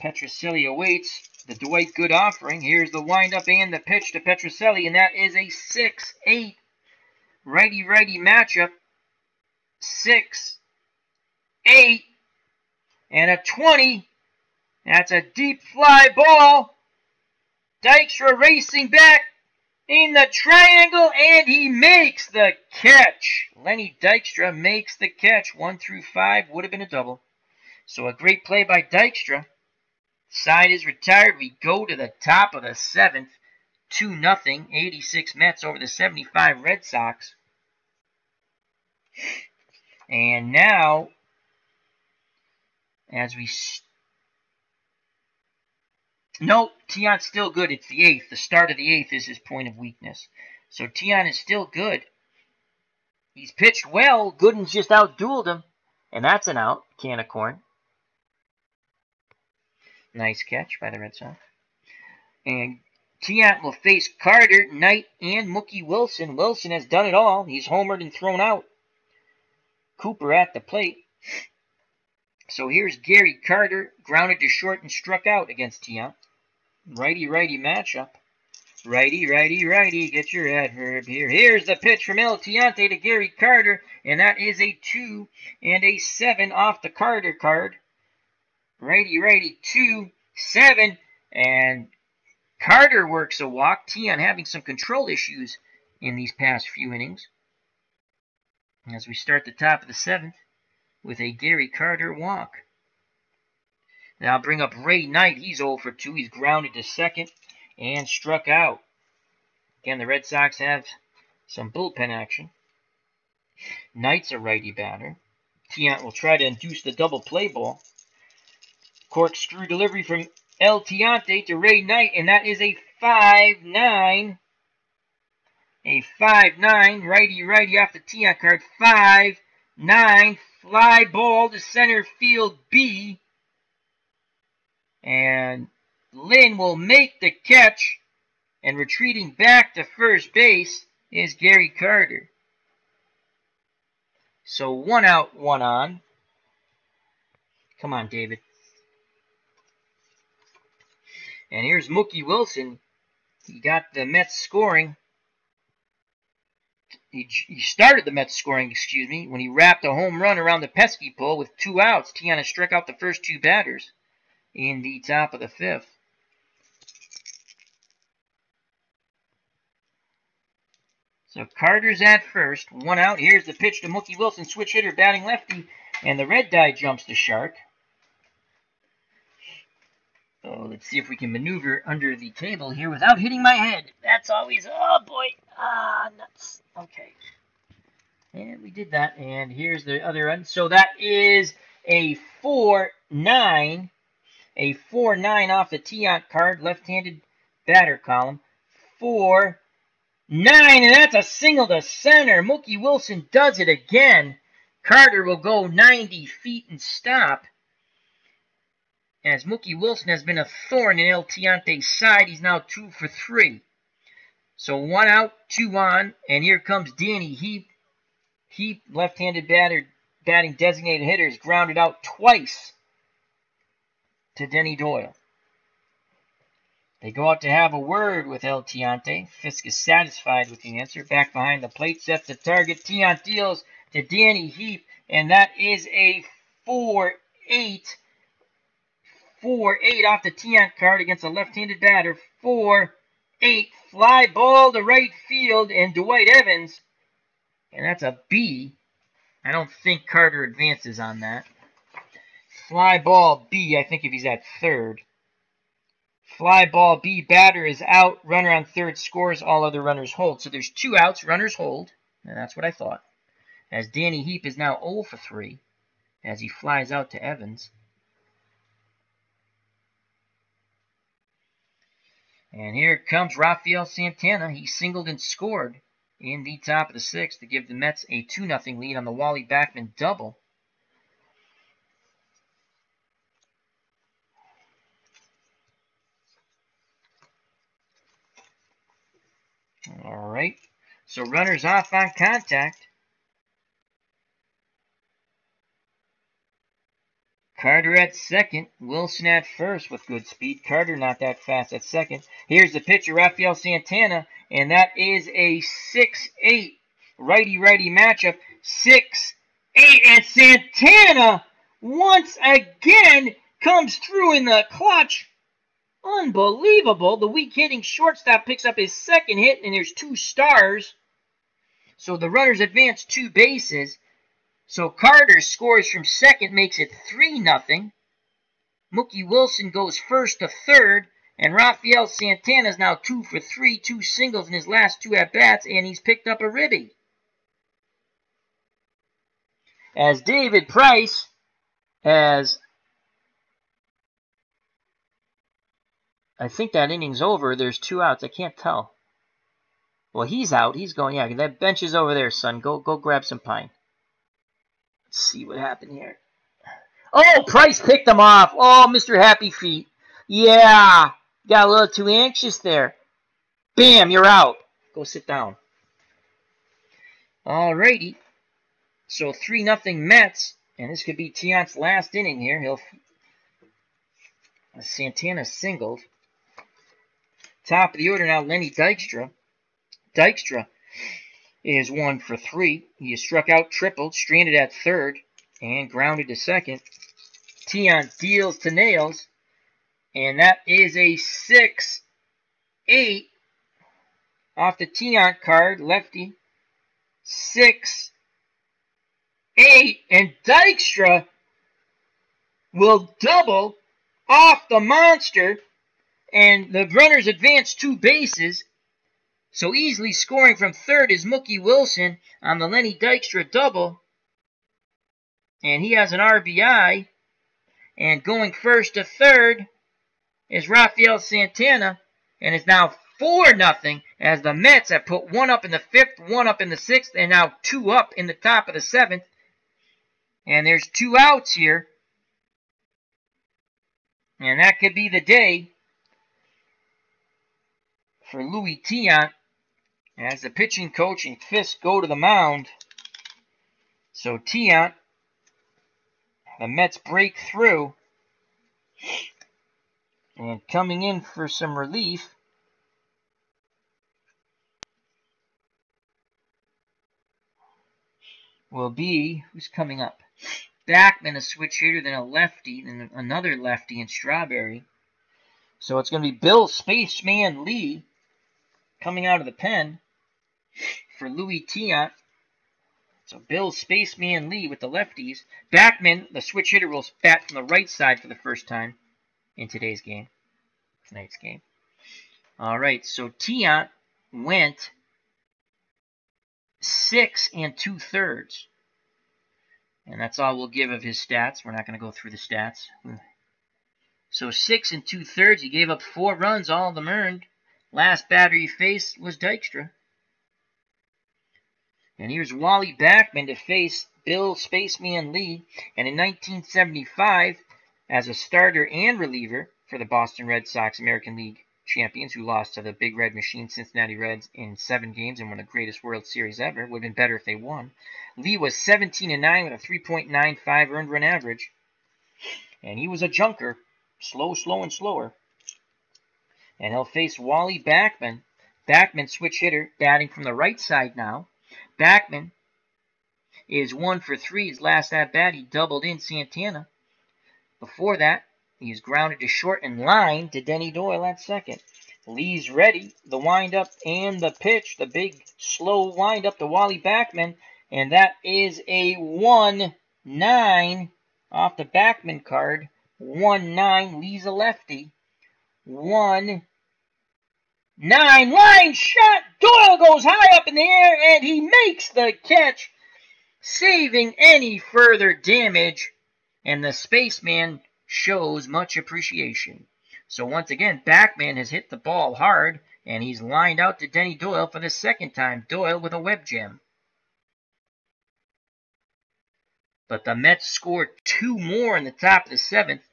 Petrocelli awaits the Dwight Good offering. Here's the windup and the pitch to Petrocelli, and that is a 6-8 righty-righty matchup. 6-8 and a 20. That's a deep fly ball. Dykstra racing back in the triangle, and he makes the catch. Lenny Dykstra makes the catch. 1 through 5 would have been a double. So a great play by Dykstra. Side is retired. We go to the top of the 7th. 2-0. 86 Mets over the 75 Red Sox. And now, as we... No, Tiant's still good. It's the 8th. The start of the 8th is his point of weakness. So Tiant is still good. He's pitched well. Gooden's just outdueled him. And that's an out. Can of corn. Nice catch by the Red Sox. And Tiant will face Carter, Knight, and Mookie Wilson. Wilson has done it all. He's homered and thrown out. Cooper at the plate. So here's Gary Carter, grounded to short and struck out against Tiant. Righty-righty matchup. Righty. Get your adverb here. Here's the pitch from El Tiante to Gary Carter, and that is a 2 and a 7 off the Carter card. Righty, 2, 7, and Carter works a walk. Tiant having some control issues in these past few innings. As we start the top of the 7th with a Gary Carter walk. Now I'll bring up Ray Knight. He's 0 for 2. He's grounded to second and struck out. Again, the Red Sox have some bullpen action. Knight's a righty batter. Tiant will try to induce the double play ball. Corkscrew delivery from El Tiante to Ray Knight, and that is a 5-9. A 5-9, righty off the Tiant card. 5-9, fly ball to center field B. And Lynn will make the catch, and retreating back to first base is Gary Carter. So 1 out, 1 on. Come on, David. And here's Mookie Wilson. He got the Mets scoring. He started the Mets scoring, when he wrapped a home run around the pesky pole with 2 outs. Tiant struck out the first 2 batters in the top of the 5th. So Carter's at first, 1 out. Here's the pitch to Mookie Wilson, switch hitter, batting lefty, and the red die jumps the shark. So let's see if we can maneuver under the table here without hitting my head. That's always, oh boy, nuts. Okay. And we did that, and here's the other end. So that is a 4-9. A 4-9 off the Tiant card, left-handed batter column. 4-9, and that's a single to center. Mookie Wilson does it again. Carter will go 90 feet and stop. As Mookie Wilson has been a thorn in El Tiante's side, he's now 2 for 3. So 1 out, 2 on, and here comes Danny Heap. Heap, left-handed batter, batting designated hitter, is grounded out twice to Denny Doyle. They go out to have a word with El Tiante. Fisk is satisfied with the answer. Back behind the plate, sets the target. Tiant deals to Danny Heap, and that is a 4-8. 4-8 off the Tiant card against a left-handed batter. 4-8. Fly ball to right field, and Dwight Evans, and that's a B. I don't think Carter advances on that. Fly ball B, I think if he's at third. Fly ball B, batter is out, runner on third scores, all other runners hold. So there's 2 outs, runners hold, and that's what I thought. As Danny Heap is now 0 for 3, as he flies out to Evans. And here comes Rafael Santana. He singled and scored in the top of the 6th to give the Mets a 2-0 lead on the Wally Backman double. All right, so runners off on contact. Carter at second, Wilson at first with good speed. Carter not that fast at second. Here's the pitcher, Rafael Santana, and that is a 6-8 righty-righty matchup. 6-8, and Santana once again comes through in the clutch. Unbelievable. The weak-hitting shortstop picks up his 2nd hit, and there's 2 stars. So the runners advance 2 bases. So Carter scores from second, makes it 3-0. Mookie Wilson goes first to third, and Rafael Santana is now 2 for 3, 2 singles in his last 2 at-bats, and he's picked up a ribby. As David Price has... I think that inning's over. There's 2 outs. I can't tell. Well, he's out. He's going, yeah, that bench is over there, son. Go grab some pine. Let's see what happened here. Oh, Price picked him off. Oh, Mr. Happy Feet. Yeah, got a little too anxious there. Bam, you're out. Go sit down. All righty. So 3-0 Mets, and this could be Tiant's last inning here. Santana singled. Top of the order now, Lenny Dykstra. Dykstra is 1 for 3. He is struck out, tripled, stranded at third, and grounded to second. Tiant deals to Nails, and that is a 6-8 8 off the Tiant card, lefty. 6, 8, and Dykstra will double off the monster, and the runners advance 2 bases. So easily scoring from third is Mookie Wilson on the Lenny Dykstra double. And he has an RBI. And going first to third is Rafael Santana. And it's now 4-0 as the Mets have put 1 up in the 5th, 1 up in the 6th, and now 2 up in the top of the 7th. And there's 2 outs here. And that could be the day for Louis Tiant as the pitching coach and Fisk go to the mound. So Tiant, the Mets break through. And coming in for some relief will be, who's coming up? Backman, a switch hitter, then a lefty, then another lefty in Strawberry. So it's going to be Bill Spaceman Lee coming out of the pen for Louis Tiant. So Bill Spaceman Lee with the lefties. Backman, the switch hitter, will bat from the right side for the first time in tonight's game. All right, so Tiant went 6 2/3. And that's all we'll give of his stats. We're not going to go through the stats. So 6 2/3. He gave up 4 runs, all of them earned. Last batter he faced was Dykstra. And here's Wally Backman to face Bill Spaceman Lee. And in 1975, as a starter and reliever for the Boston Red Sox American League champions, who lost to the Big Red Machine Cincinnati Reds in 7 games and won the greatest World Series ever. Would have been better if they won. Lee was 17-9 with a 3.95 earned run average. And he was a junker. Slow, and slower. And he'll face Wally Backman. Backman, switch hitter, batting from the right side now. Backman is 1 for 3. His last at-bat, he doubled in Santana. Before that, he was grounded to short and lined to Denny Doyle at second. Lee's ready. The windup and the pitch. The big, slow windup to Wally Backman. And that is a 1-9 off the Backman card. 1-9. Lee's a lefty. 1-9. Line shot. Doyle goes high up in the air, and he makes the catch, saving any further damage. And the Spaceman shows much appreciation. So once again, Backman has hit the ball hard, and he's lined out to Denny Doyle for the second time. Doyle with a web gem. But the Mets scored 2 more in the top of the 7th,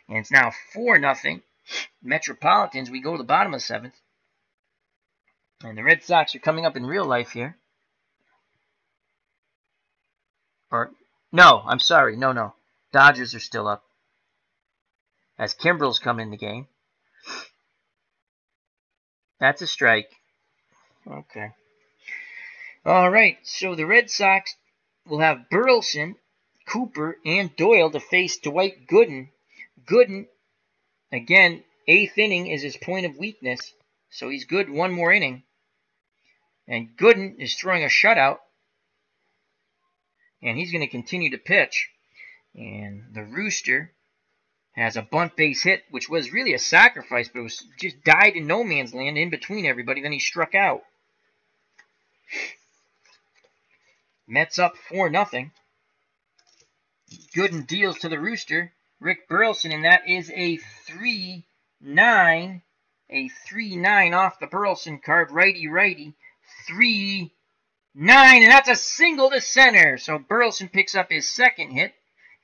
and it's now 4-0. Metropolitans, we go to the bottom of the 7th. And the Red Sox are coming up in real life here. No, I'm sorry. No. Dodgers are still up. As Kimbrel's come in the game. That's a strike. Okay. All right, so the Red Sox will have Burleson, Cooper, and Doyle to face Dwight Gooden. Gooden, again, 8th inning is his point of weakness, so he's good 1 more inning. And Gooden is throwing a shutout, and he's going to continue to pitch. And the Rooster has a bunt base hit, which was really a sacrifice, but it was just died in no man's land in between everybody. Then he struck out. Mets up 4-0. Gooden deals to the Rooster. Rick Burleson, and that is a 3-9. A 3-9 off the Burleson card. Righty. 3-9, and that's a single to center. So Burleson picks up his second hit.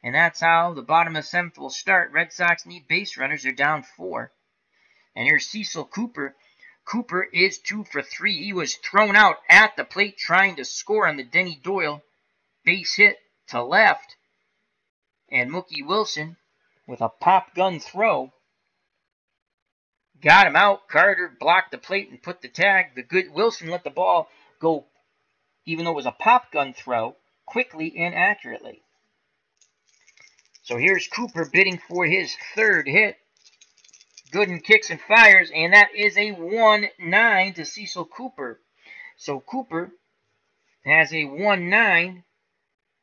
And that's how the bottom of the 7th will start. Red Sox need base runners. They're down 4. And here's Cecil Cooper. Cooper is 2 for 3. He was thrown out at the plate trying to score on the Denny Doyle base hit to left. And Mookie Wilson, with a pop gun throw, got him out. Carter blocked the plate and put the tag. Wilson let the ball go, even though it was a pop gun throw, quickly and accurately. So here's Cooper bidding for his 3rd hit. Gooden kicks and fires, and that is a 1-9 to Cecil Cooper. So Cooper has a 1-9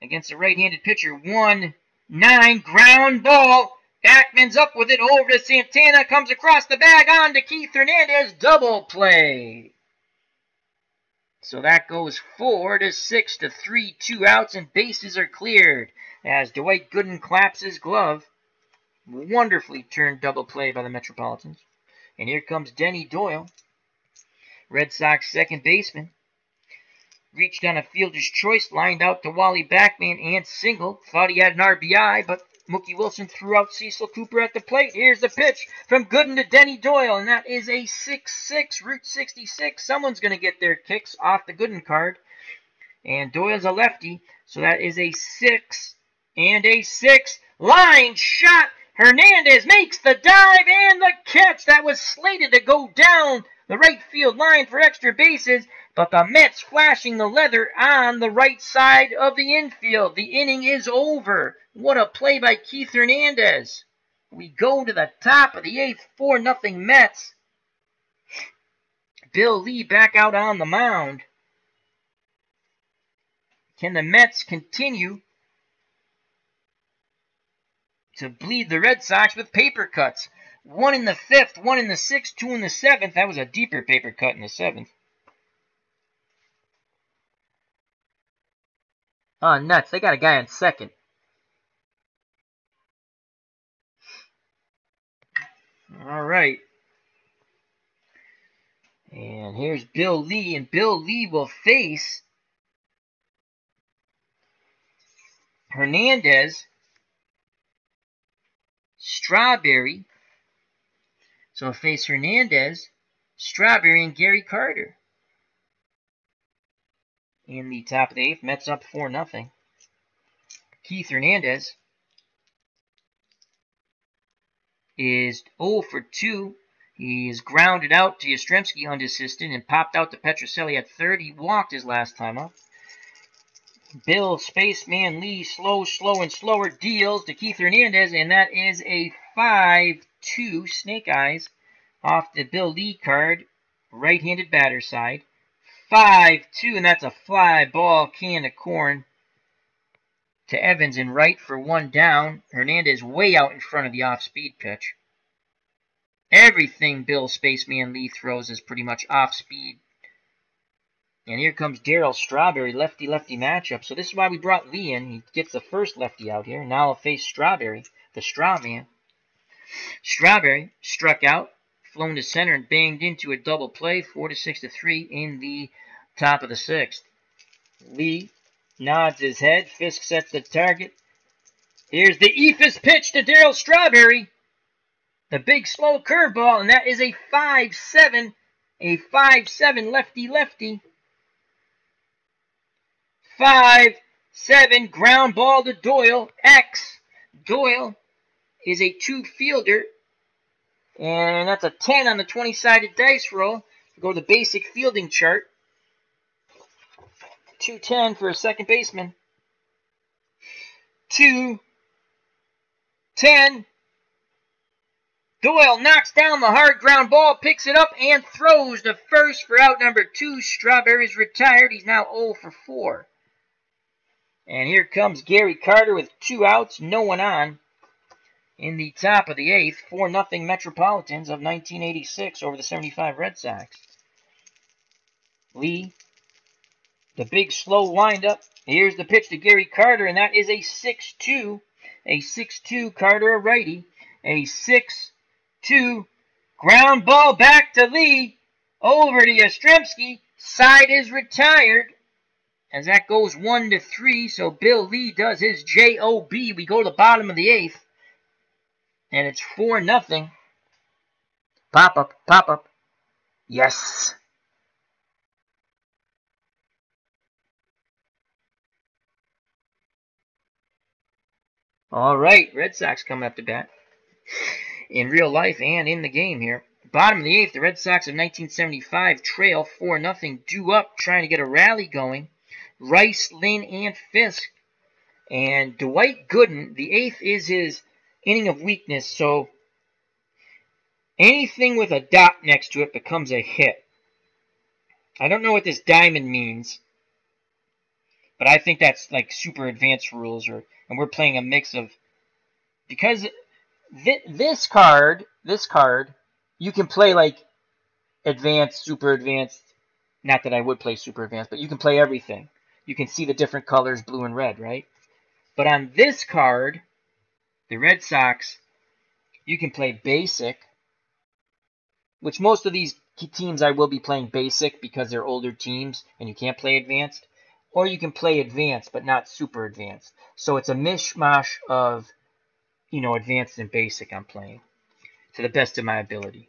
against a right-handed pitcher. 1-9, ground ball. Ackman's up with it over to Santana. Comes across the bag on to Keith Hernandez. Double play. So that goes 4-6 to 3, 2 outs, and bases are cleared as Dwight Gooden claps his glove. Wonderfully turned double play by the Metropolitans. And here comes Denny Doyle, Red Sox second baseman. Reached on a fielder's choice, lined out to Wally Backman and singled. Thought he had an RBI, but Mookie Wilson threw out Cecil Cooper at the plate. Here's the pitch from Gooden to Denny Doyle, and that is a 6-6, Route 66. Someone's going to get their kicks off the Gooden card. And Doyle's a lefty, so that is a 6 and a 6. Line shot. Hernandez makes the dive and the catch. That was slated to go down the right field line for extra bases, but the Mets flashing the leather on the right side of the infield. The inning is over. What a play by Keith Hernandez. We go to the top of the 8th, 4-0 Mets. Bill Lee back out on the mound. Can the Mets continue to bleed the Red Sox with paper cuts? 1 in the 5th, 1 in the 6th, 2 in the 7th. That was a deeper paper cut in the 7th. Oh, nuts. They got a guy on second. All right. And here's Bill Lee, and Bill Lee will face Hernandez, Strawberry. So he'll face Hernandez, Strawberry, and Gary Carter. In the top of the 8th, Mets up 4-0. Keith Hernandez is 0 for 2. He is grounded out to Yastrzemski unassisted and popped out to Petrocelli at third. He walked his last time up. Bill Spaceman Lee slow and slower deals to Keith Hernandez, and that is a 5-2 snake eyes off the Bill Lee card, right-handed batter side. 5-2, and that's a fly ball can of corn to Evans in right for 1 down. Hernandez way out in front of the off-speed pitch. Everything Bill Spaceman Lee throws is pretty much off-speed. And here comes Darryl Strawberry, lefty-lefty matchup. So this is why we brought Lee in. He gets the first lefty out here. Now he'll face Strawberry, the straw man. Strawberry struck out, flown to center, and banged into a double play, 4-6 to 3 in the top of the 6th. Lee nods his head. Fisk sets the target. Here's the eephus pitch to Darryl Strawberry. The big slow curveball, and that is a 5-7. A 5-7 lefty-lefty. 5-7 ground ball to Doyle. X. Doyle is a 2-fielder. And that's a 10 on the 20-sided dice roll. Go to the basic fielding chart. 2-10 for a second baseman. 2-10. Doyle knocks down the hard ground ball, picks it up, and throws to first for out number 2. Strawberry's retired. He's now 0 for 4. And here comes Gary Carter with 2 outs, no one on. In the top of the 8th, 4-0 Metropolitans of 1986 over the 75 Red Sox. Lee, the big slow windup. Here's the pitch to Gary Carter, and that is a 6-2. A 6-2 Carter, a righty. A 6-2 ground ball back to Lee. Over to Yastrzemski. Side is retired. As that goes 1-3, so Bill Lee does his J-O-B. We go to the bottom of the 8th. And it's 4-0. Pop up, pop up. Yes. All right, Red Sox coming up to bat. In real life and in the game here. Bottom of the 8th, the Red Sox of 1975 trail 4-0. Due up, trying to get a rally going. Rice, Lynn, and Fisk. And Dwight Gooden, the 8th is his inning of weakness, so Anything with a dot next to it becomes a hit. I don't know what this diamond means, but I think that's like super advanced rules, and we're playing a mix of, because this card, you can play like advanced, super advanced. Not that I would play super advanced, but you can play everything. You can see the different colors, blue and red, right? But on this card, the Red Sox, you can play basic, which most of these teams I will be playing basic because they're older teams and you can't play advanced. Or you can play advanced, but not super advanced. So it's a mishmash of, advanced and basic I'm playing to the best of my ability.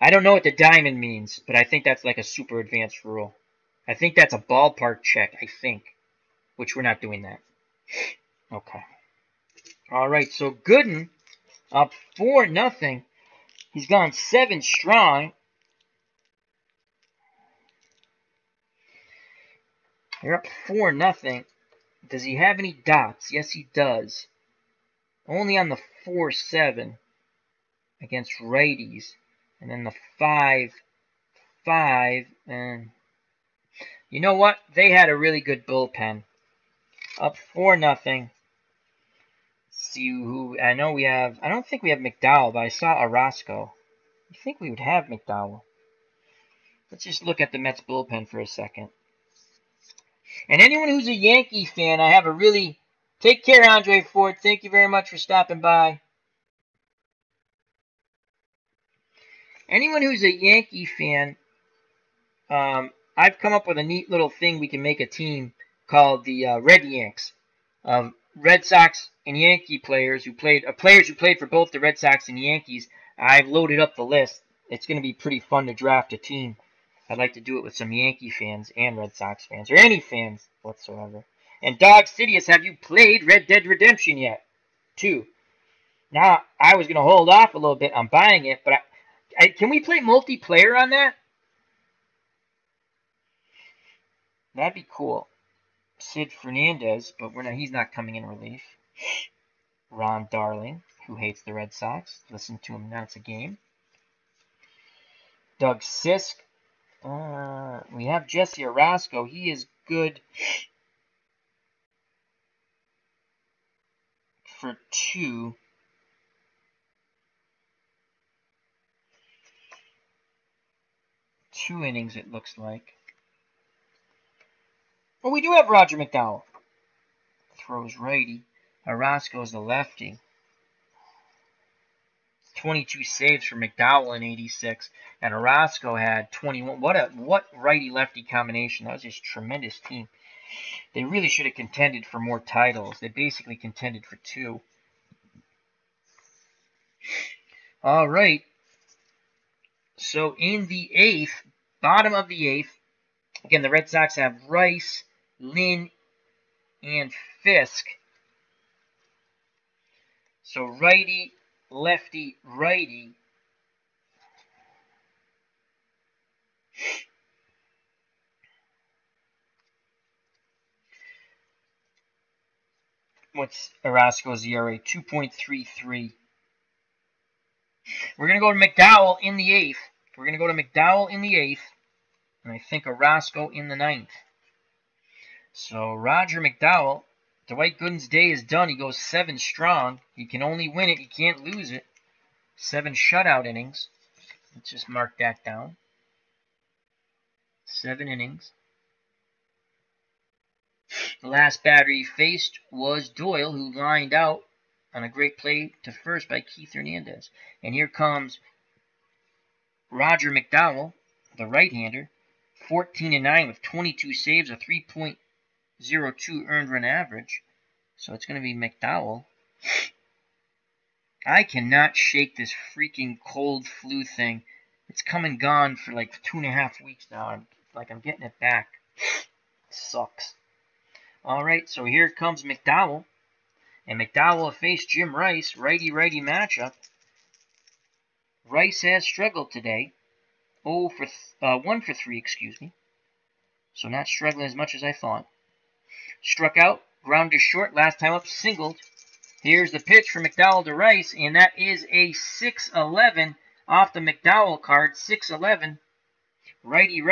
I don't know what the diamond means, but I think that's like a super advanced rule. I think that's a ballpark check, which we're not doing that. Okay. All right, so Gooden up 4-0. He's gone 7 strong. You're up 4-0. Does he have any dots? Yes, he does. Only on the 4-7 against righties. And then the 5-5. And you know what? They had a really good bullpen. Up 4-0. See who I know we have. I don't think we have McDowell, but I saw Orozco. I think we would have McDowell. Let's just look at the Mets bullpen for a second. And anyone who's a Yankee fan, I have a really... Take care, Andre Ford. Thank you very much for stopping by. Anyone who's a Yankee fan, I've come up with a neat little thing. We can make a team called the Red Yanks. Red Sox and Yankee players who played for both the Red Sox and Yankees. I've loaded up the list. It's going to be pretty fun to draft a team. I'd like to do it with some Yankee fans and Red Sox fans, or any fans whatsoever. And Dog Sidious, have you played Red Dead Redemption yet? 2. Now, I was going to hold off a little bit on buying it, but can we play multiplayer on that? That'd be cool. Sid Fernandez, but he's not coming in relief. Ron Darling, who hates the Red Sox. Listen to him announce a game. Doug Sisk. We have Jesse Orozco. He is good for 2. Two innings, it looks like. Well, we do have Roger McDowell. Throws righty. Orozco's the lefty. 22 saves for McDowell in 86, and Orozco had 21. What righty-lefty combination. That was just a tremendous team. They really should have contended for more titles. They basically contended for 2. All right. So in the 8th, bottom of the 8th, again, the Red Sox have Rice, Lynn, and Fisk. So righty, lefty, righty. What's Orozco's ERA? 2.33. We're going to go to McDowell in the 8th. And I think Orozco in the 9th. So Roger McDowell, Dwight Gooden's day is done. He goes 7 strong. He can only win it. He can't lose it. 7 shutout innings. Let's just mark that down. 7 innings. The last batter he faced was Doyle, who lined out on a great play to first by Keith Hernandez. And here comes Roger McDowell, the right-hander, 14-9 with 22 saves, a 3.02 earned run average. So it's going to be McDowell. I cannot shake this freaking cold flu thing. It's come and gone for like 2.5 weeks now. I'm getting it back. It sucks. Alright, so here comes McDowell. And McDowell will face Jim Rice. Righty-righty matchup. Rice has struggled today. 1 for 3, excuse me. So not struggling as much as I thought. Struck out, ground to short, last time up, singled. Here's the pitch for McDowell to Rice, and that is a 6-11 off the McDowell card, 6-11. Righty,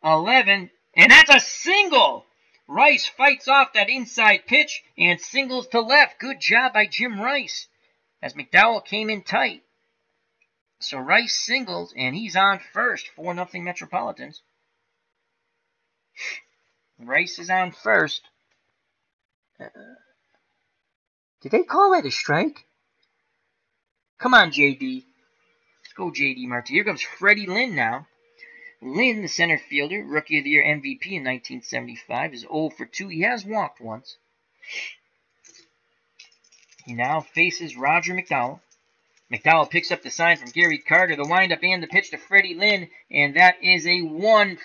6-11. And that's a single! Rice fights off that inside pitch and singles to left. Good job by Jim Rice as McDowell came in tight. So Rice singles, and he's on first. 4-0 Metropolitans. Rice is on first. Did they call that a strike? Come on, JD. Let's go, JD Martin. Here comes Freddie Lynn now. Lynn, the center fielder, Rookie of the Year MVP in 1975, is 0 for 2. He has walked once. He now faces Roger McDowell. McDowell picks up the sign from Gary Carter, the windup and the pitch to Freddie Lynn, and that is a 1-5.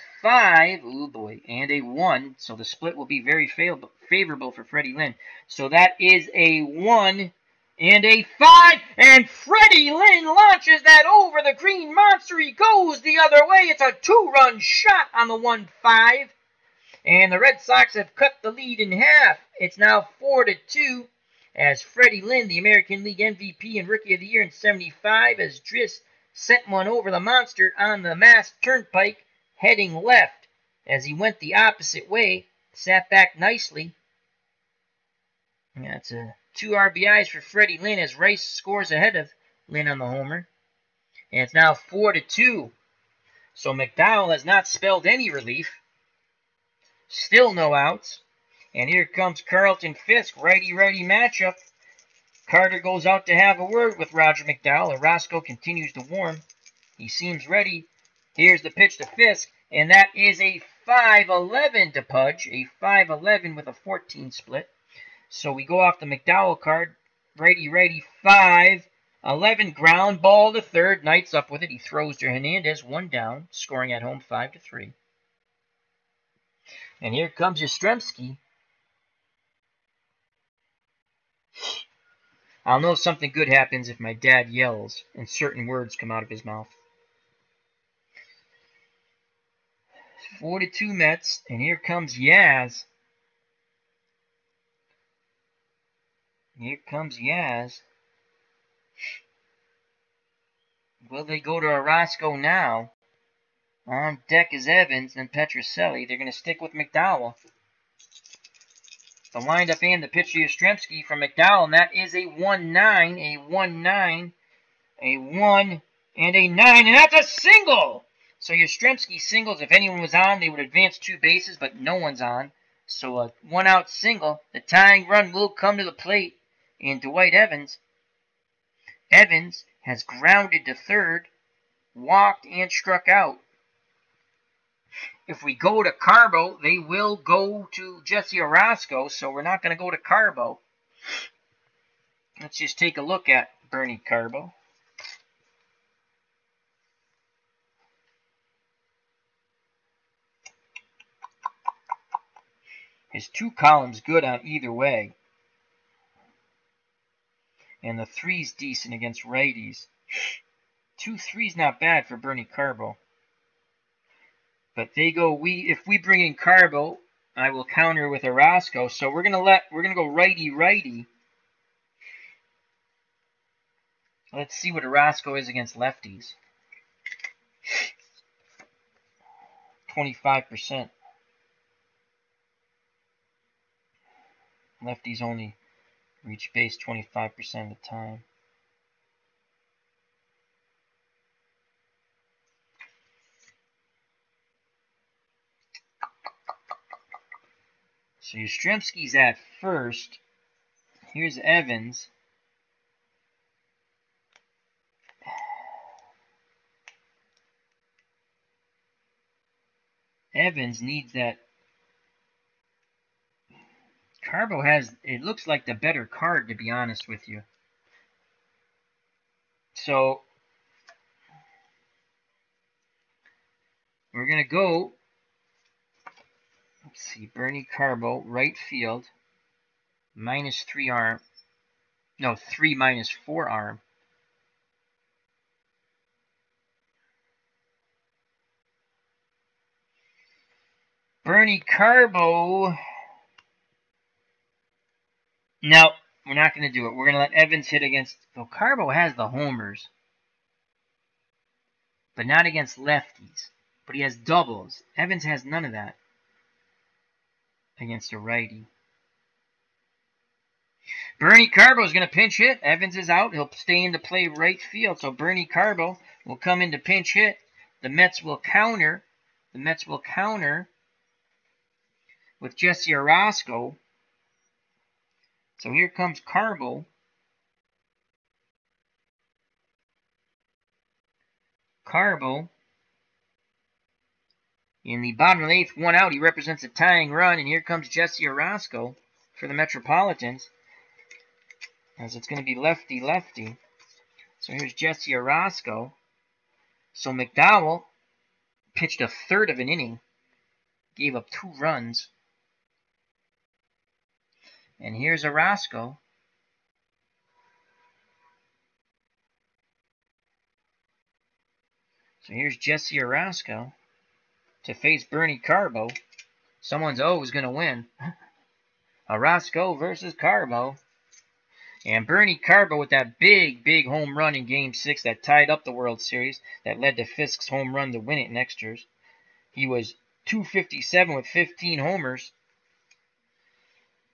Oh boy, and a 1. So the split will be very favorable for Freddie Lynn. So that is a 1 and a 5, and Freddie Lynn launches that over the green monster. He goes the other way. It's a 2-run shot on the 1-5, and the Red Sox have cut the lead in half. It's now 4-2. As Freddie Lynn, the American League MVP and Rookie of the Year in 75, as Driss sent one over the monster on the Mass Turnpike, heading left. As he went the opposite way, sat back nicely. That's 2 RBIs for Freddie Lynn as Rice scores ahead of Lynn on the homer. And it's now 4-2. So McDowell has not spelled any relief. Still no outs. And here comes Carlton Fisk, righty-righty matchup. Carter goes out to have a word with Roger McDowell. Orozco continues to warm. He seems ready. Here's the pitch to Fisk, and that is a 5-11 to Pudge. A 5-11 with a 14 split. So we go off the McDowell card. Righty-righty, 5-11. Ground ball to third. Knight's up with it. He throws to Hernandez. 1 down. Scoring at home 5-3. And here comes Yastrzemski. I'll know something good happens if my dad yells and certain words come out of his mouth. 4-2 Mets, and here comes Yaz. Here comes Yaz. Will they go to Orozco now? On deck is Evans and Petrocelli. They're going to stick with McDowell. The windup and the pitch to Yastrzemski from McDowell, and that is a 1-9, a 1-9, a 1, and a 9, and that's a single! So Yastrzemski singles. If anyone was on, they would advance 2 bases, but no one's on. So a 1-out single. The tying run will come to the plate, and Dwight Evans. Evans has grounded to third, walked, and struck out. If we go to Carbo, they will go to Jesse Orozco, so we're not going to go to Carbo. Let's just take a look at Bernie Carbo. His 2 columns good on either way. And the 3's decent against righties. 2-3's not bad for Bernie Carbo. But they go, if we bring in Carbo, I will counter with Orozco. So we're gonna go righty-righty. Let's see what Orozco is against lefties. 25%. Lefties only reach base 25% of the time. So Yastrzemski's at first. Here's Evans. Evans needs that. Carbo has, it looks like the better card, to be honest with you. So we're going to go. Let's see, Bernie Carbo, right field, -3 arm. No, 3 -4 arm. Bernie Carbo. No, we're not going to do it. We're going to let Evans hit against. So Carbo has the homers. but not against lefties. But he has doubles. Evans has none of that against a righty. Bernie Carbo is going to pinch hit. Evans is out. He'll stay in to play right field. So Bernie Carbo will come in to pinch hit. The Mets will counter. The Mets will counter with Jesse Orosco. So here comes Carbo. Carbo. In the bottom of the 8th, 1 out. He represents a tying run. And here comes Jesse Orosco for the Metropolitans. As it's going to be lefty-lefty. So here's Jesse Orosco. So McDowell pitched a third of an inning. Gave up 2 runs. And here's Orosco. So here's Jesse Orosco to face Bernie Carbo. Someone's O is going to win. Orosco versus Carbo. And Bernie Carbo with that big home run in Game 6 that tied up the World Series, that led to Fisk's home run to win it next year's. He was .257 with 15 homers.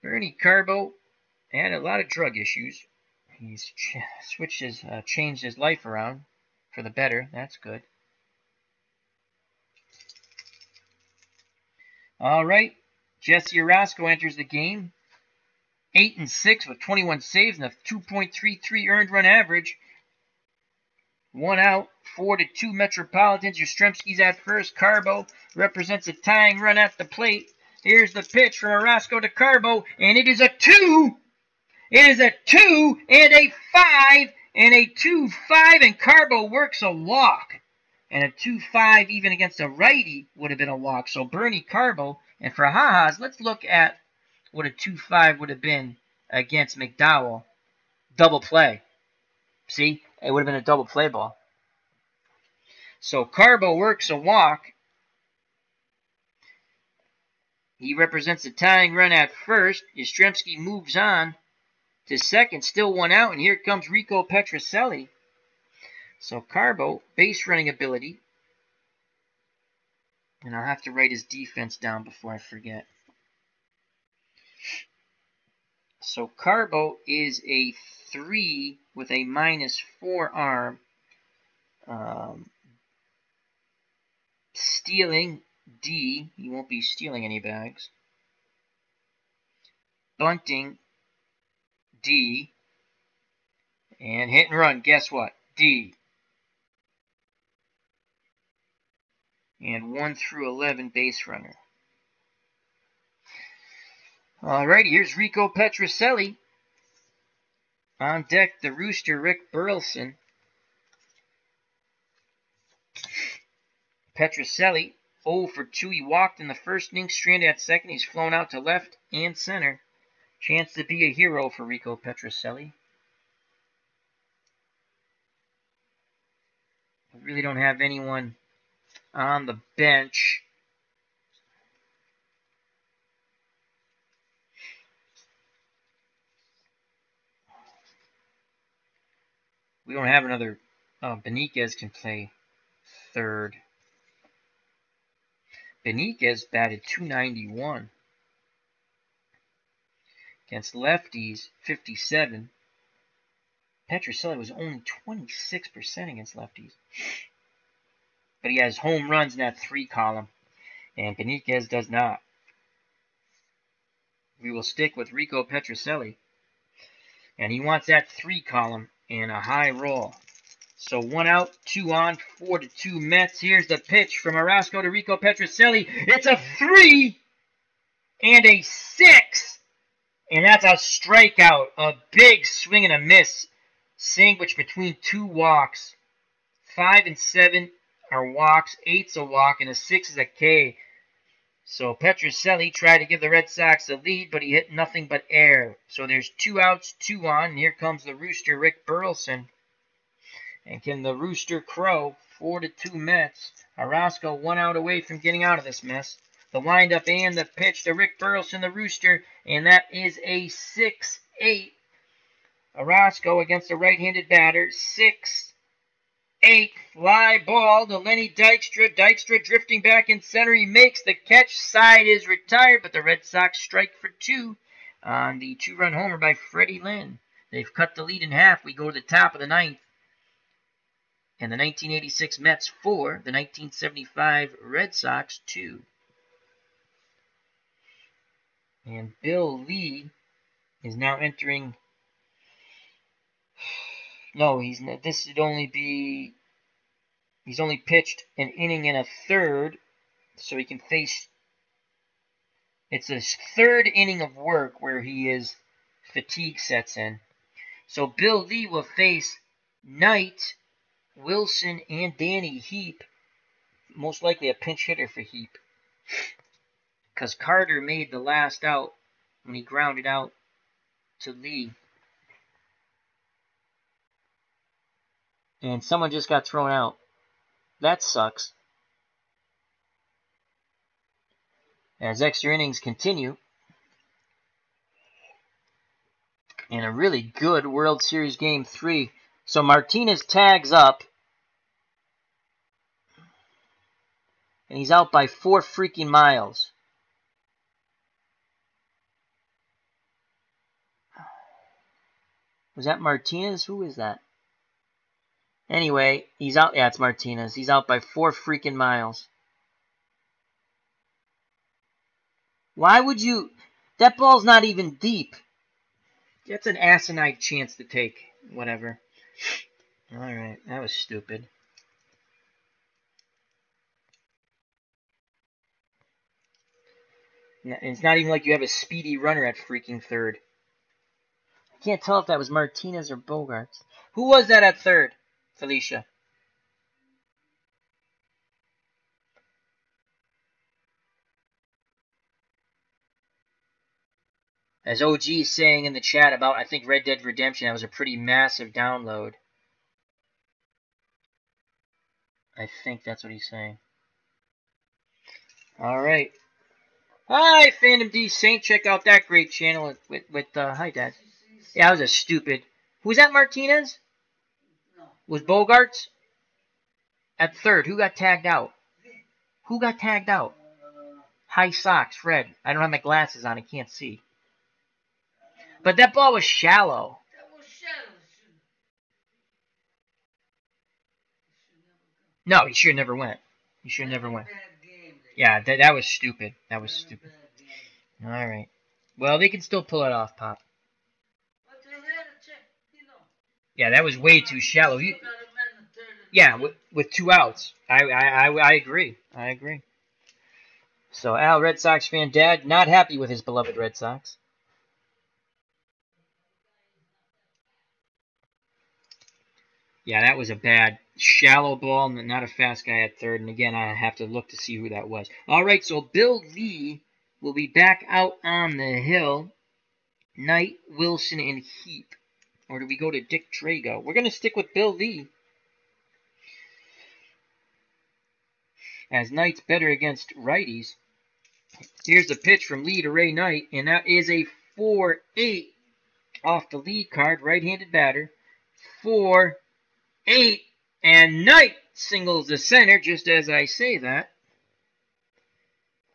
Bernie Carbo had a lot of drug issues. He's changed his life around for the better. That's good. All right, Jesse Orosco enters the game. 8-6 with 21 saves and a 2.33 earned run average. 1 out, 4-2 Metropolitans. Yastrzemski's at first. Carbo represents a tying run at the plate. Here's the pitch from Orosco to Carbo, and it is a 2. It is a 2 and a 5 and a 2-5, and Carbo works a walk. And a 2-5 even against a righty would have been a walk. So Bernie Carbo, and for ha-has, let's look at what a 2-5 would have been against McDowell. Double play. See? It would have been a double play ball. So Carbo works a walk. He represents a tying run at first. Yastrzemski moves on to second. Still 1 out. And here comes Rico Petrocelli. So Carbo, base running ability. And I'll have to write his defense down before I forget. So Carbo is a 3 with a -4 arm. Stealing, D. He won't be stealing any bags. Bunting, D. And hit and run, guess what? D. And 1 through 11 base runner. Alrighty, here's Rico Petrocelli. On deck, the Rooster, Rick Burleson. Petrocelli, 0 for 2. He walked in the first inning, stranded at second. He's flown out to left and center. Chance to be a hero for Rico Petrocelli. We really don't have anyone on the bench. We don't have another. Beniquez can play third. Beniquez batted .291 against lefties, 57. Petrocelli was only 26% against lefties. But he has home runs in that 3 column, and Beniquez does not. We will stick with Rico Petrocelli. And he wants that 3 column and a high roll. So 1 out, 2 on, 4-2 Mets. Here's the pitch from Orosco to Rico Petrocelli. It's a 3 and a 6. And that's a strikeout. A big swing and a miss. Sandwich between 2 walks. 5 and 7 are walks. 8's a walk, and a 6 is a K. So Petrocelli tried to give the Red Sox the lead, but he hit nothing but air. So there's 2 outs, 2 on. And here comes the Rooster, Rick Burleson. And can the Rooster crow? 4-2 Mets. Orosco 1 out away from getting out of this mess. The windup and the pitch to Rick Burleson, the Rooster. And that is a 6-8. Orosco against a right-handed batter. 6 4-8 fly ball to Lenny Dykstra. Dykstra drifting back in center. He makes the catch. Side is retired, but the Red Sox strike for 2 on the 2-run homer by Freddie Lynn. They've cut the lead in half. We go to the top of the 9th. And the 1986 Mets 4, the 1975 Red Sox 2. And Bill Lee is now entering. No, he's not. This would only be. He's only pitched an inning and a third, so he can face. It's his 3rd inning of work where fatigue sets in. So Bill Lee will face Knight, Wilson, and Danny Heap. Most likely a pinch hitter for Heap, because Carter made the last out when he grounded out to Lee. And someone just got thrown out. That sucks. As extra innings continue. And a really good World Series Game 3. So Martinez tags up. And he's out by 4 freaking miles. Was that Martinez? Who is that? Anyway, he's out. Yeah, it's Martinez. He's out by 4 freaking miles. Why would you? That ball's not even deep. That's an asinine chance to take. Whatever. Alright, that was stupid. It's not even like you have a speedy runner at freaking third. I can't tell if that was Martinez or Bogarts. Who was that at third, Felicia? As OG is saying in the chat about, I think, Red Dead Redemption, that was a pretty massive download. I think that's what he's saying. Alright. Hi, Phantom D Saint. Check out that great channel with hi, Dad. Yeah, that was a stupid. Who was that, Martinez? Was Bogarts? At third, who got tagged out? Who got tagged out? High socks, Fred. I don't have my glasses on, I can't see. But that ball was shallow. No, he sure never went. He sure never went. Yeah, that was stupid. That was stupid. Alright. Well, they can still pull it off, Pop. Yeah, that was way too shallow. Yeah, with 2 outs. I agree. I agree. So, Al, Red Sox fan dad, not happy with his beloved Red Sox. Yeah, that was a bad, shallow ball, not a fast guy at third. And again, I have to look to see who that was. All right, so Bill Lee will be back out on the hill. Knight, Wilson, and Heap. Or do we go to Dick Drago? We're going to stick with Bill Lee. As Knight's better against righties. Here's the pitch from Lee to Ray Knight. And that is a 4-8 off the lead card. Right-handed batter. 4-8. And Knight singles the center, just as I say that.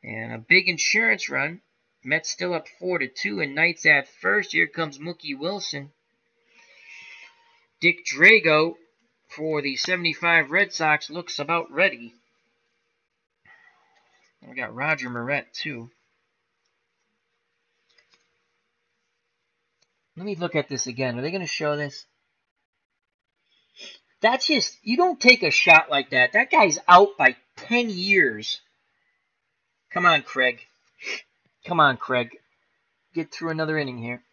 And a big insurance run. Mets still up 4-2, and Knight's at first. Here comes Mookie Wilson. Dick Drago for the 75 Red Sox looks about ready. We got Roger Moret, too. Let me look at this again. Are they going to show this? That's just, you don't take a shot like that. That guy's out by 10 years. Come on, Craig. Come on, Craig. Get through another inning here.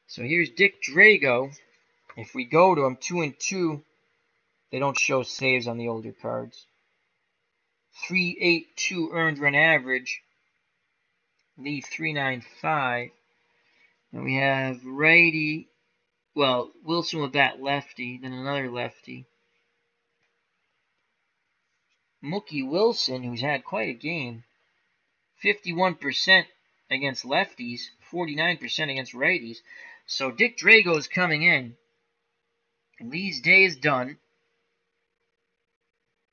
So here's Dick Drago. If we go to him 2-2, they don't show saves on the older cards. 3.82 earned run average. Lee 3.95. And we have righty. Well, Wilson with that lefty, then another lefty. Mookie Wilson, who's had quite a game, 51% against lefties, 49% against righties. So Dick Drago's coming in. Lee's day is done.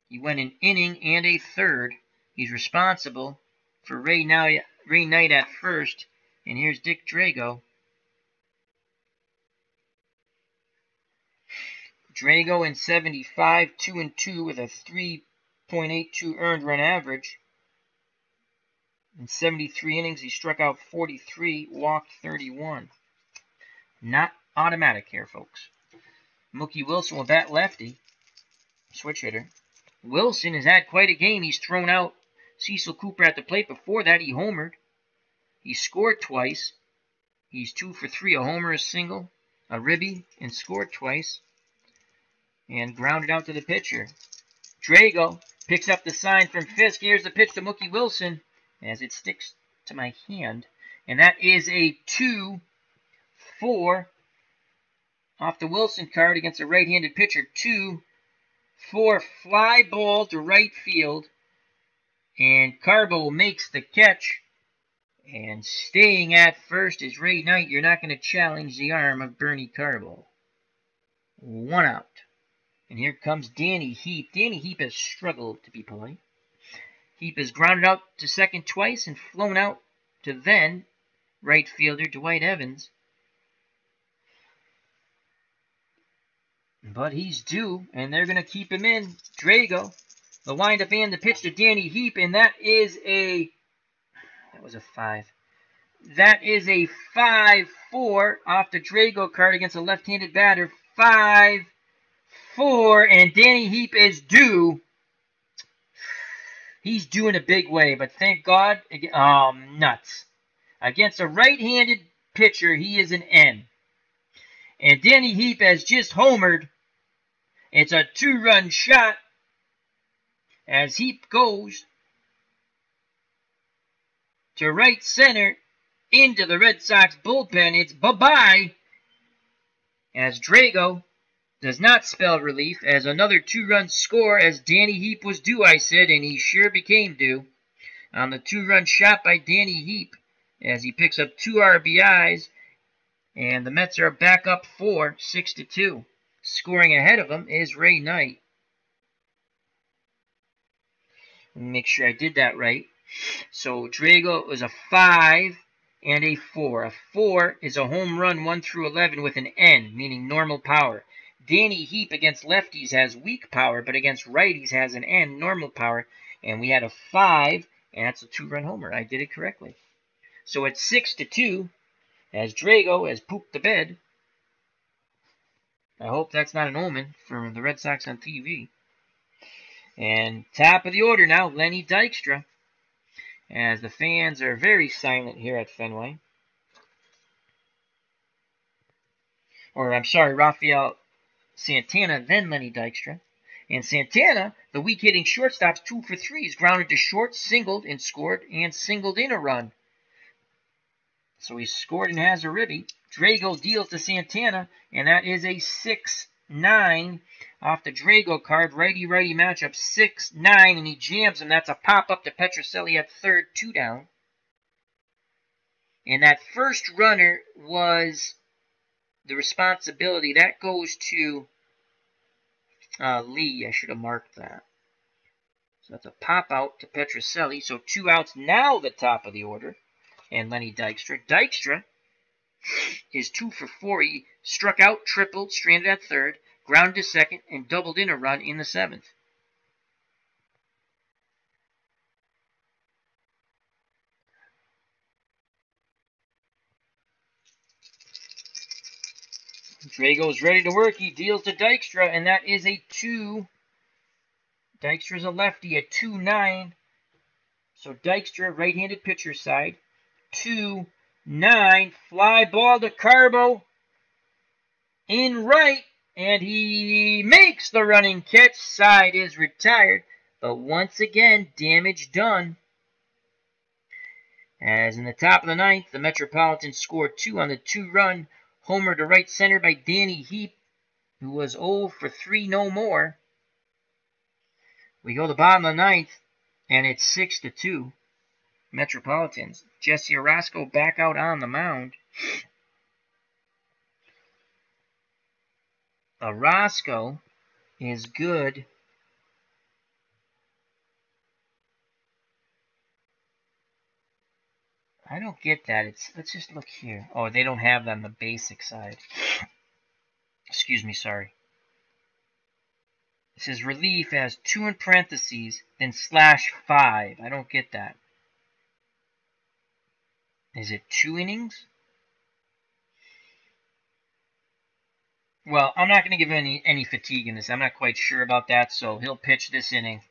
He went an inning and a third. He's responsible for Ray Knight at first. And here's Dick Drago. Drago in 75, 2-2 with a 3.82 earned run average. In 73 innings, he struck out 43, walked 31. Not automatic here, folks. Mookie Wilson will bat lefty. Switch hitter. Wilson has had quite a game. He's thrown out Cecil Cooper at the plate. Before that, he homered. He scored twice. He's 2 for 3. A homer, a single, a ribby, and scored twice. And grounded out to the pitcher. Drago picks up the sign from Fisk. Here's the pitch to Mookie Wilson as it sticks to my hand. And that is a 2-4 off the Wilson card against a right-handed pitcher. 2-4 fly ball to right field. And Carbo makes the catch. And staying at first is Ray Knight. You're not going to challenge the arm of Bernie Carbo. 1 out. And here comes Danny Heap. Danny Heap has struggled, to be polite. Heap has grounded out to second twice and flown out to then right fielder Dwight Evans. But he's due, and they're going to keep him in. Drago, the windup and the pitch to Danny Heap, and that is a... That was a 5. That is a 5-4 off the Drago card against a left-handed batter. 5-4, and Danny Heap is due. He's due in a big way, but thank God, nuts. Against a right-handed pitcher, he is an N. And Danny Heap has just homered. It's a 2-run shot as Heap goes to right center into the Red Sox bullpen. It's bye-bye as Drago does not spell relief as another 2-run score as Danny Heap was due, I said, and he sure became due on the 2-run shot by Danny Heap as he picks up 2 RBIs, and the Mets are back up 4, 6-2. Scoring ahead of him is Ray Knight. Let me make sure I did that right. So Drago was a 5 and a 4. A 4 is a home run 1 through 11 with an N, meaning normal power. Danny Heap against lefties has weak power, but against righties has an N, normal power. And we had a 5, and that's a 2-run homer. I did it correctly. So it's 6-2 as Drago has pooped the bed. I hope that's not an omen for the Red Sox on TV. And top of the order now, Lenny Dykstra, as the fans are very silent here at Fenway. Or, I'm sorry, Rafael Santana, then Lenny Dykstra. And Santana, the weak-hitting shortstop's 2 for 3. He's grounded to short, singled, and scored, and singled in a run. So he scored and has a ribby. Drago deals to Santana, and that is a 6-9 off the Drago card. Righty-righty matchup, 6-9, and he jams him. That's a pop-up to Petrocelli at third, 2 down. And that first runner was the responsibility. That goes to Lee. I should have marked that. So that's a pop-out to Petrocelli. So 2 outs, now the top of the order. And Lenny Dykstra. Dykstra is 2 for 4. He struck out, tripled, stranded at third, grounded to second, and doubled in a run in the 7th. Drago's ready to work. He deals to Dykstra, and that is a 2. Dykstra's a lefty, a 2-9. So Dykstra, right-handed pitcher side. 2-9. Fly ball to Carbo. In right. And he makes the running catch. Side is retired. But once again, damage done. As in the top of the 9th, the Metropolitans scored 2 on the 2-run homer to right center by Danny Heap, who was 0 for 3 no more. We go to the bottom of the 9th, and it's 6-2. Metropolitans. Jesse Orozco back out on the mound. Orozco is good. I don't get that. Let's just look here. Oh, they don't have that on the basic side. Excuse me, sorry. It says relief as 2 in parentheses, then /5. I don't get that. Is it 2 innings? Well, I'm not going to give any fatigue in this. I'm not quite sure about that, so he'll pitch this inning,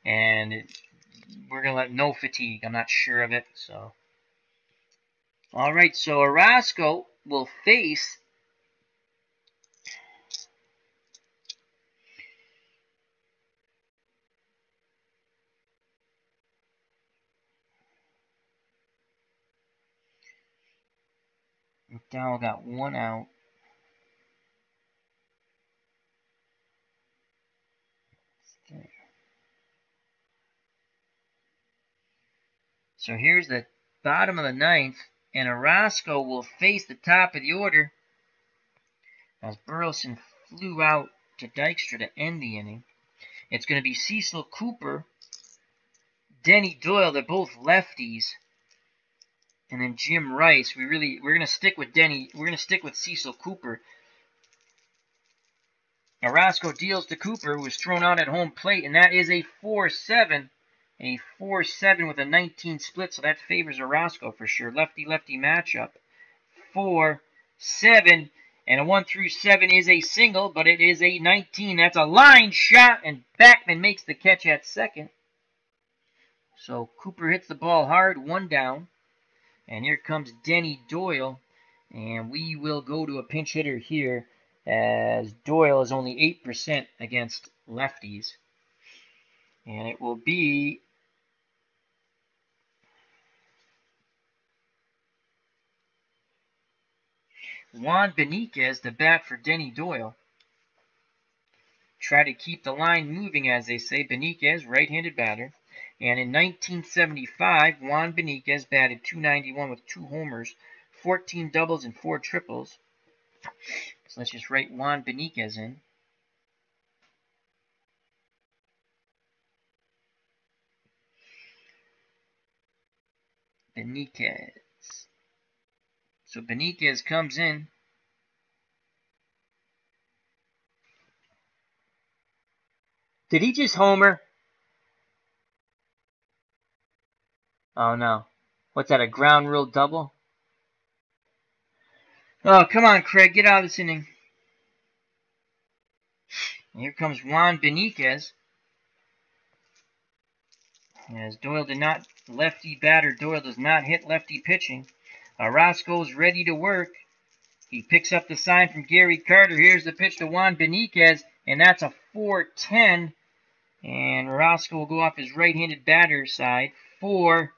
and we're going to let no fatigue. I'm not sure of it, so. All right, so Orozco will face McDowell got 1 out. So here's the bottom of the 9th, and Orozco will face the top of the order as Burleson flew out to Dykstra to end the inning. It's going to be Cecil Cooper, Denny Doyle. They're both lefties, and then Jim Rice. We're going to stick with Denny. We're going to stick with Cecil Cooper. Orozco deals to Cooper, who was thrown out at home plate, and that is a 4-7. A 4-7 with a 19 split, so that favors Orozco for sure. Lefty-lefty matchup. 4-7, and a 1-7 is a single, but it is a 19. That's a line shot, and Backman makes the catch at second. So Cooper hits the ball hard, 1 down. And here comes Denny Doyle, and we will go to a pinch hitter here, as Doyle is only 8% against lefties. And it will be Juan Beniquez, the bat for Denny Doyle. Try to keep the line moving, as they say. Beniquez, right-handed batter. And in 1975, Juan Beniquez batted .291 with 2 homers, 14 doubles, and 4 triples. So let's just write Juan Beniquez in. Beniquez. So Beniquez comes in. Did he just homer? Oh no. What's that, a ground rule double? Oh, come on, Craig, get out of this inning. And here comes Juan Beniquez. As Doyle did not, lefty batter Doyle does not hit lefty pitching. Orozco's ready to work. He picks up the sign from Gary Carter. Here's the pitch to Juan Beniquez, and that's a 4-10. And Orozco will go off his right-handed batter's side. 4-10,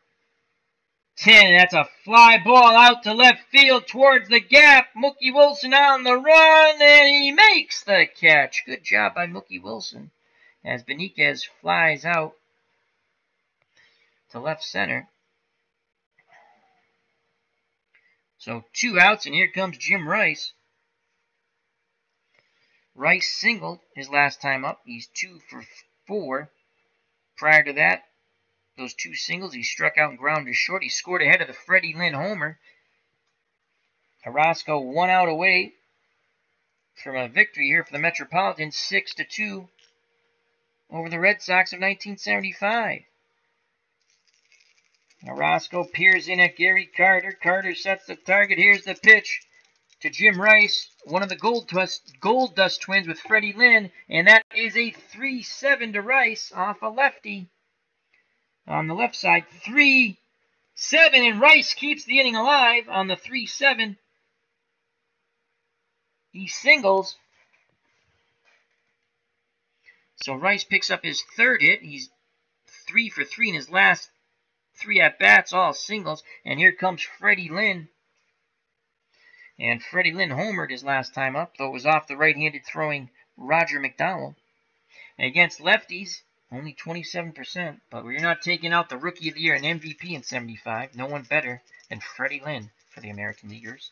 and that's a fly ball out to left field towards the gap. Mookie Wilson on the run, and he makes the catch. Good job by Mookie Wilson as Beniquez flies out to left center. So 2 outs, and here comes Jim Rice. Rice singled his last time up. He's 2 for 4. Prior to that, those 2 singles, he struck out and grounded short. He scored ahead of the Freddie Lynn homer. Orozco 1 out away from a victory here for the Metropolitans, 6-2 over the Red Sox of 1975. Orozco peers in at Gary Carter. Carter sets the target. Here's the pitch to Jim Rice, one of the Gold Dust twins with Freddie Lynn, and that is a 3-7 to Rice off a lefty. On the left side, 3-7, and Rice keeps the inning alive on the 3-7. He singles. So Rice picks up his 3rd hit. He's 3 for 3 in his last 3 at-bats, all singles. And here comes Freddie Lynn. And Freddie Lynn homered his last time up, though it was off the right-handed throwing Roger McDowell. And against lefties, only 27%. But we're not taking out the Rookie of the Year and MVP in 75. No one better than Freddie Lynn for the American Leaguers.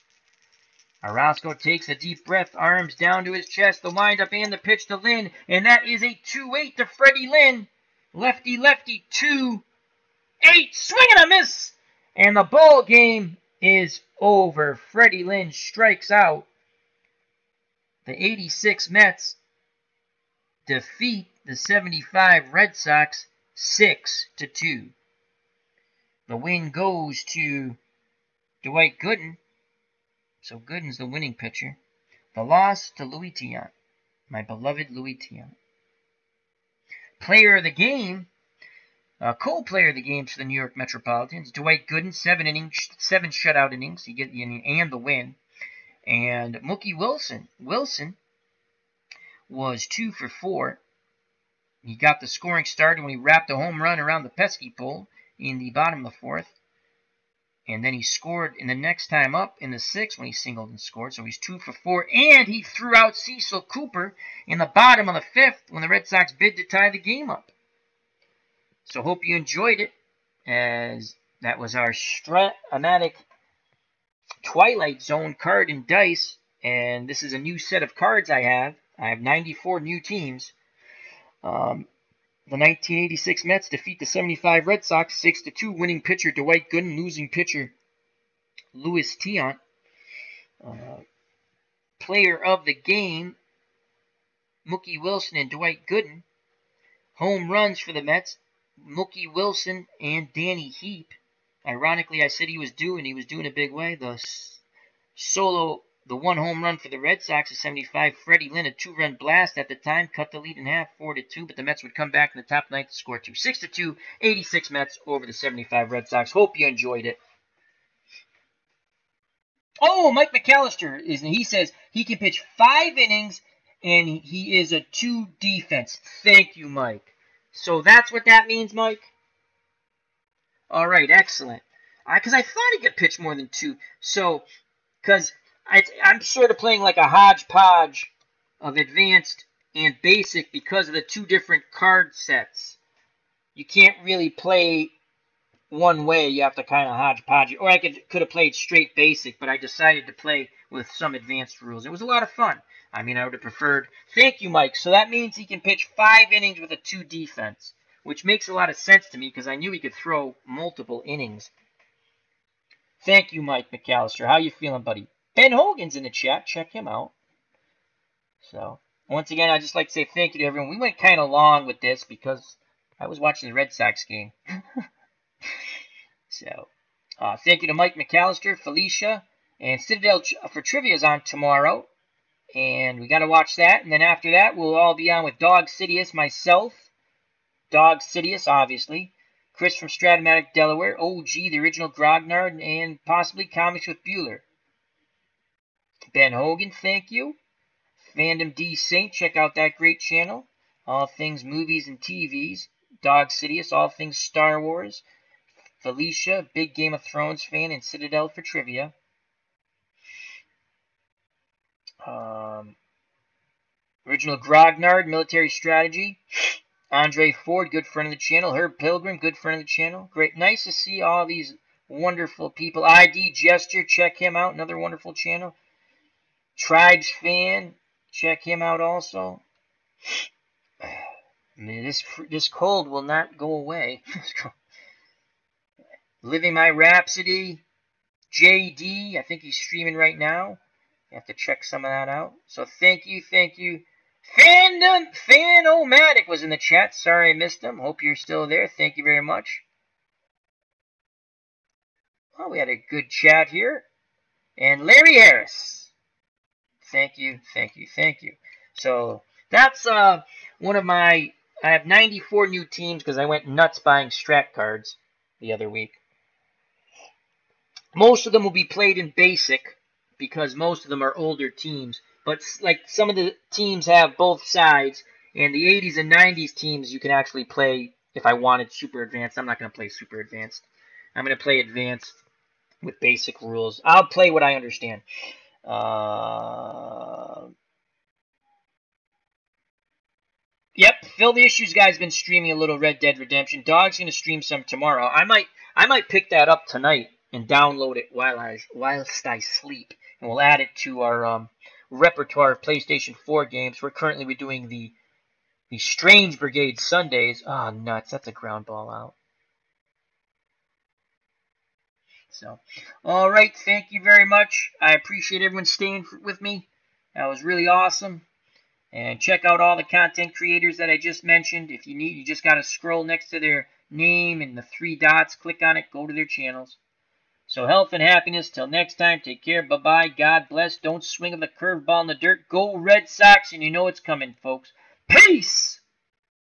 Orozco takes a deep breath, arms down to his chest, the windup and the pitch to Lynn, and that is a 2-8 to Freddie Lynn. Lefty, lefty, 2-8, swing and a miss, and the ball game is over. Freddie Lynn strikes out. The 86 Mets defeat the 75 Red Sox 6-2. The win goes to Dwight Gooden. So Gooden's the winning pitcher. The loss to Louis Tiant, my beloved Louis Tiant. Player of the game, co-player of the game for the New York Metropolitans, Dwight Gooden, 7 shutout innings, he get the inning and the win. And Mookie Wilson was 2 for 4. He got the scoring started when he wrapped a home run around the pesky pole in the bottom of the 4th. And then he scored in the next time up in the 6th when he singled and scored. So he's 2 for 4. And he threw out Cecil Cooper in the bottom of the 5th when the Red Sox bid to tie the game up. So hope you enjoyed it, as that was our Strat-O-Matic Twilight Zone card and dice. And this is a new set of cards I have. I have 94 new teams. The 1986 Mets defeat the 75 Red Sox 6-2. Winning pitcher Dwight Gooden, losing pitcher Louis Tiant. Player of the game Mookie Wilson and Dwight Gooden. Home runs for the Mets Mookie Wilson and Danny Heap. Ironically, I said he was due, and he was due in a big way. The one home run for the Red Sox is 75. Freddie Lynn, a 2-run blast at the time, cut the lead in half, 4-2, but the Mets would come back in the top 9th to score 2. 6-2, 86 Mets over the 75 Red Sox. Hope you enjoyed it. Oh, Mike McAllister, he says he can pitch 5 innings, and he is a 2 defense. Thank you, Mike. So that's what that means, Mike? All right, excellent. Because I thought he could pitch more than 2. So, because I'm sort of playing like a hodgepodge of advanced and basic because of the 2 different card sets. You can't really play one way. You have to kind of hodgepodge it. Or I could have played straight basic, but I decided to play with some advanced rules. It was a lot of fun. I mean, I would have preferred. Thank you, Mike. So that means he can pitch 5 innings with a 2 defense, which makes a lot of sense to me because I knew he could throw multiple innings. Thank you, Mike McAllister. How you feeling, buddy? Ben Hogan's in the chat. Check him out. So, once again, I'd just like to say thank you to everyone. We went kind of long with this because I was watching the Red Sox game. So, thank you to Mike McAllister, Felicia, and Citadel for Trivia is on tomorrow. And we got to watch that. And then after that, we'll all be on with Dog Sidious, myself. Dog Sidious, obviously. Chris from Strat-O-Matic, Delaware. OG, the original Grognard, and possibly Comics with Bueller. Ben Hogan, thank you. Fandom D Saint, check out that great channel. All things movies and TVs. Dog Sidious, all things Star Wars. Felicia, big Game of Thrones fan, and Citadel for Trivia. Original Grognard, Military Strategy. Andre Ford, good friend of the channel. Herb Pilgrim, good friend of the channel. Great, nice to see all these wonderful people. ID Gesture, check him out, another wonderful channel. Tribes Fan, check him out also. I mean, this cold will not go away. Living My Rhapsody, JD, I think he's streaming right now. You have to check some of that out. So thank you. Fan-O-Matic was in the chat. Sorry I missed him. Hope you're still there. Thank you very much. Well, we had a good chat here. And Larry Harris. Thank you. So that's one of my... I have 94 new teams because I went nuts buying Strat cards the other week. Most of them will be played in Basic because most of them are older teams. But like some of the teams have both sides, and the 80s and 90s teams you can actually play if I wanted Super Advanced. I'm not going to play Super Advanced. I'm going to play Advanced with basic rules. I'll play what I understand. Yep, Phil the Issues guy's been streaming a little Red Dead Redemption. Dog's gonna stream some tomorrow. I might pick that up tonight and download it whilst I sleep and we'll add it to our repertoire of PlayStation 4 games. We're currently doing the Strange Brigade Sundays. Ah, nuts! That's a ground ball out. So, all right, thank you very much. I appreciate everyone staying with me. That was really awesome. And check out all the content creators that I just mentioned. If you need, you just got to scroll next to their name and the 3 dots, click on it, go to their channels. So health and happiness. Till next time, take care. Bye-bye. God bless. Don't swing of the curveball in the dirt. Go Red Sox, and you know it's coming, folks. Peace!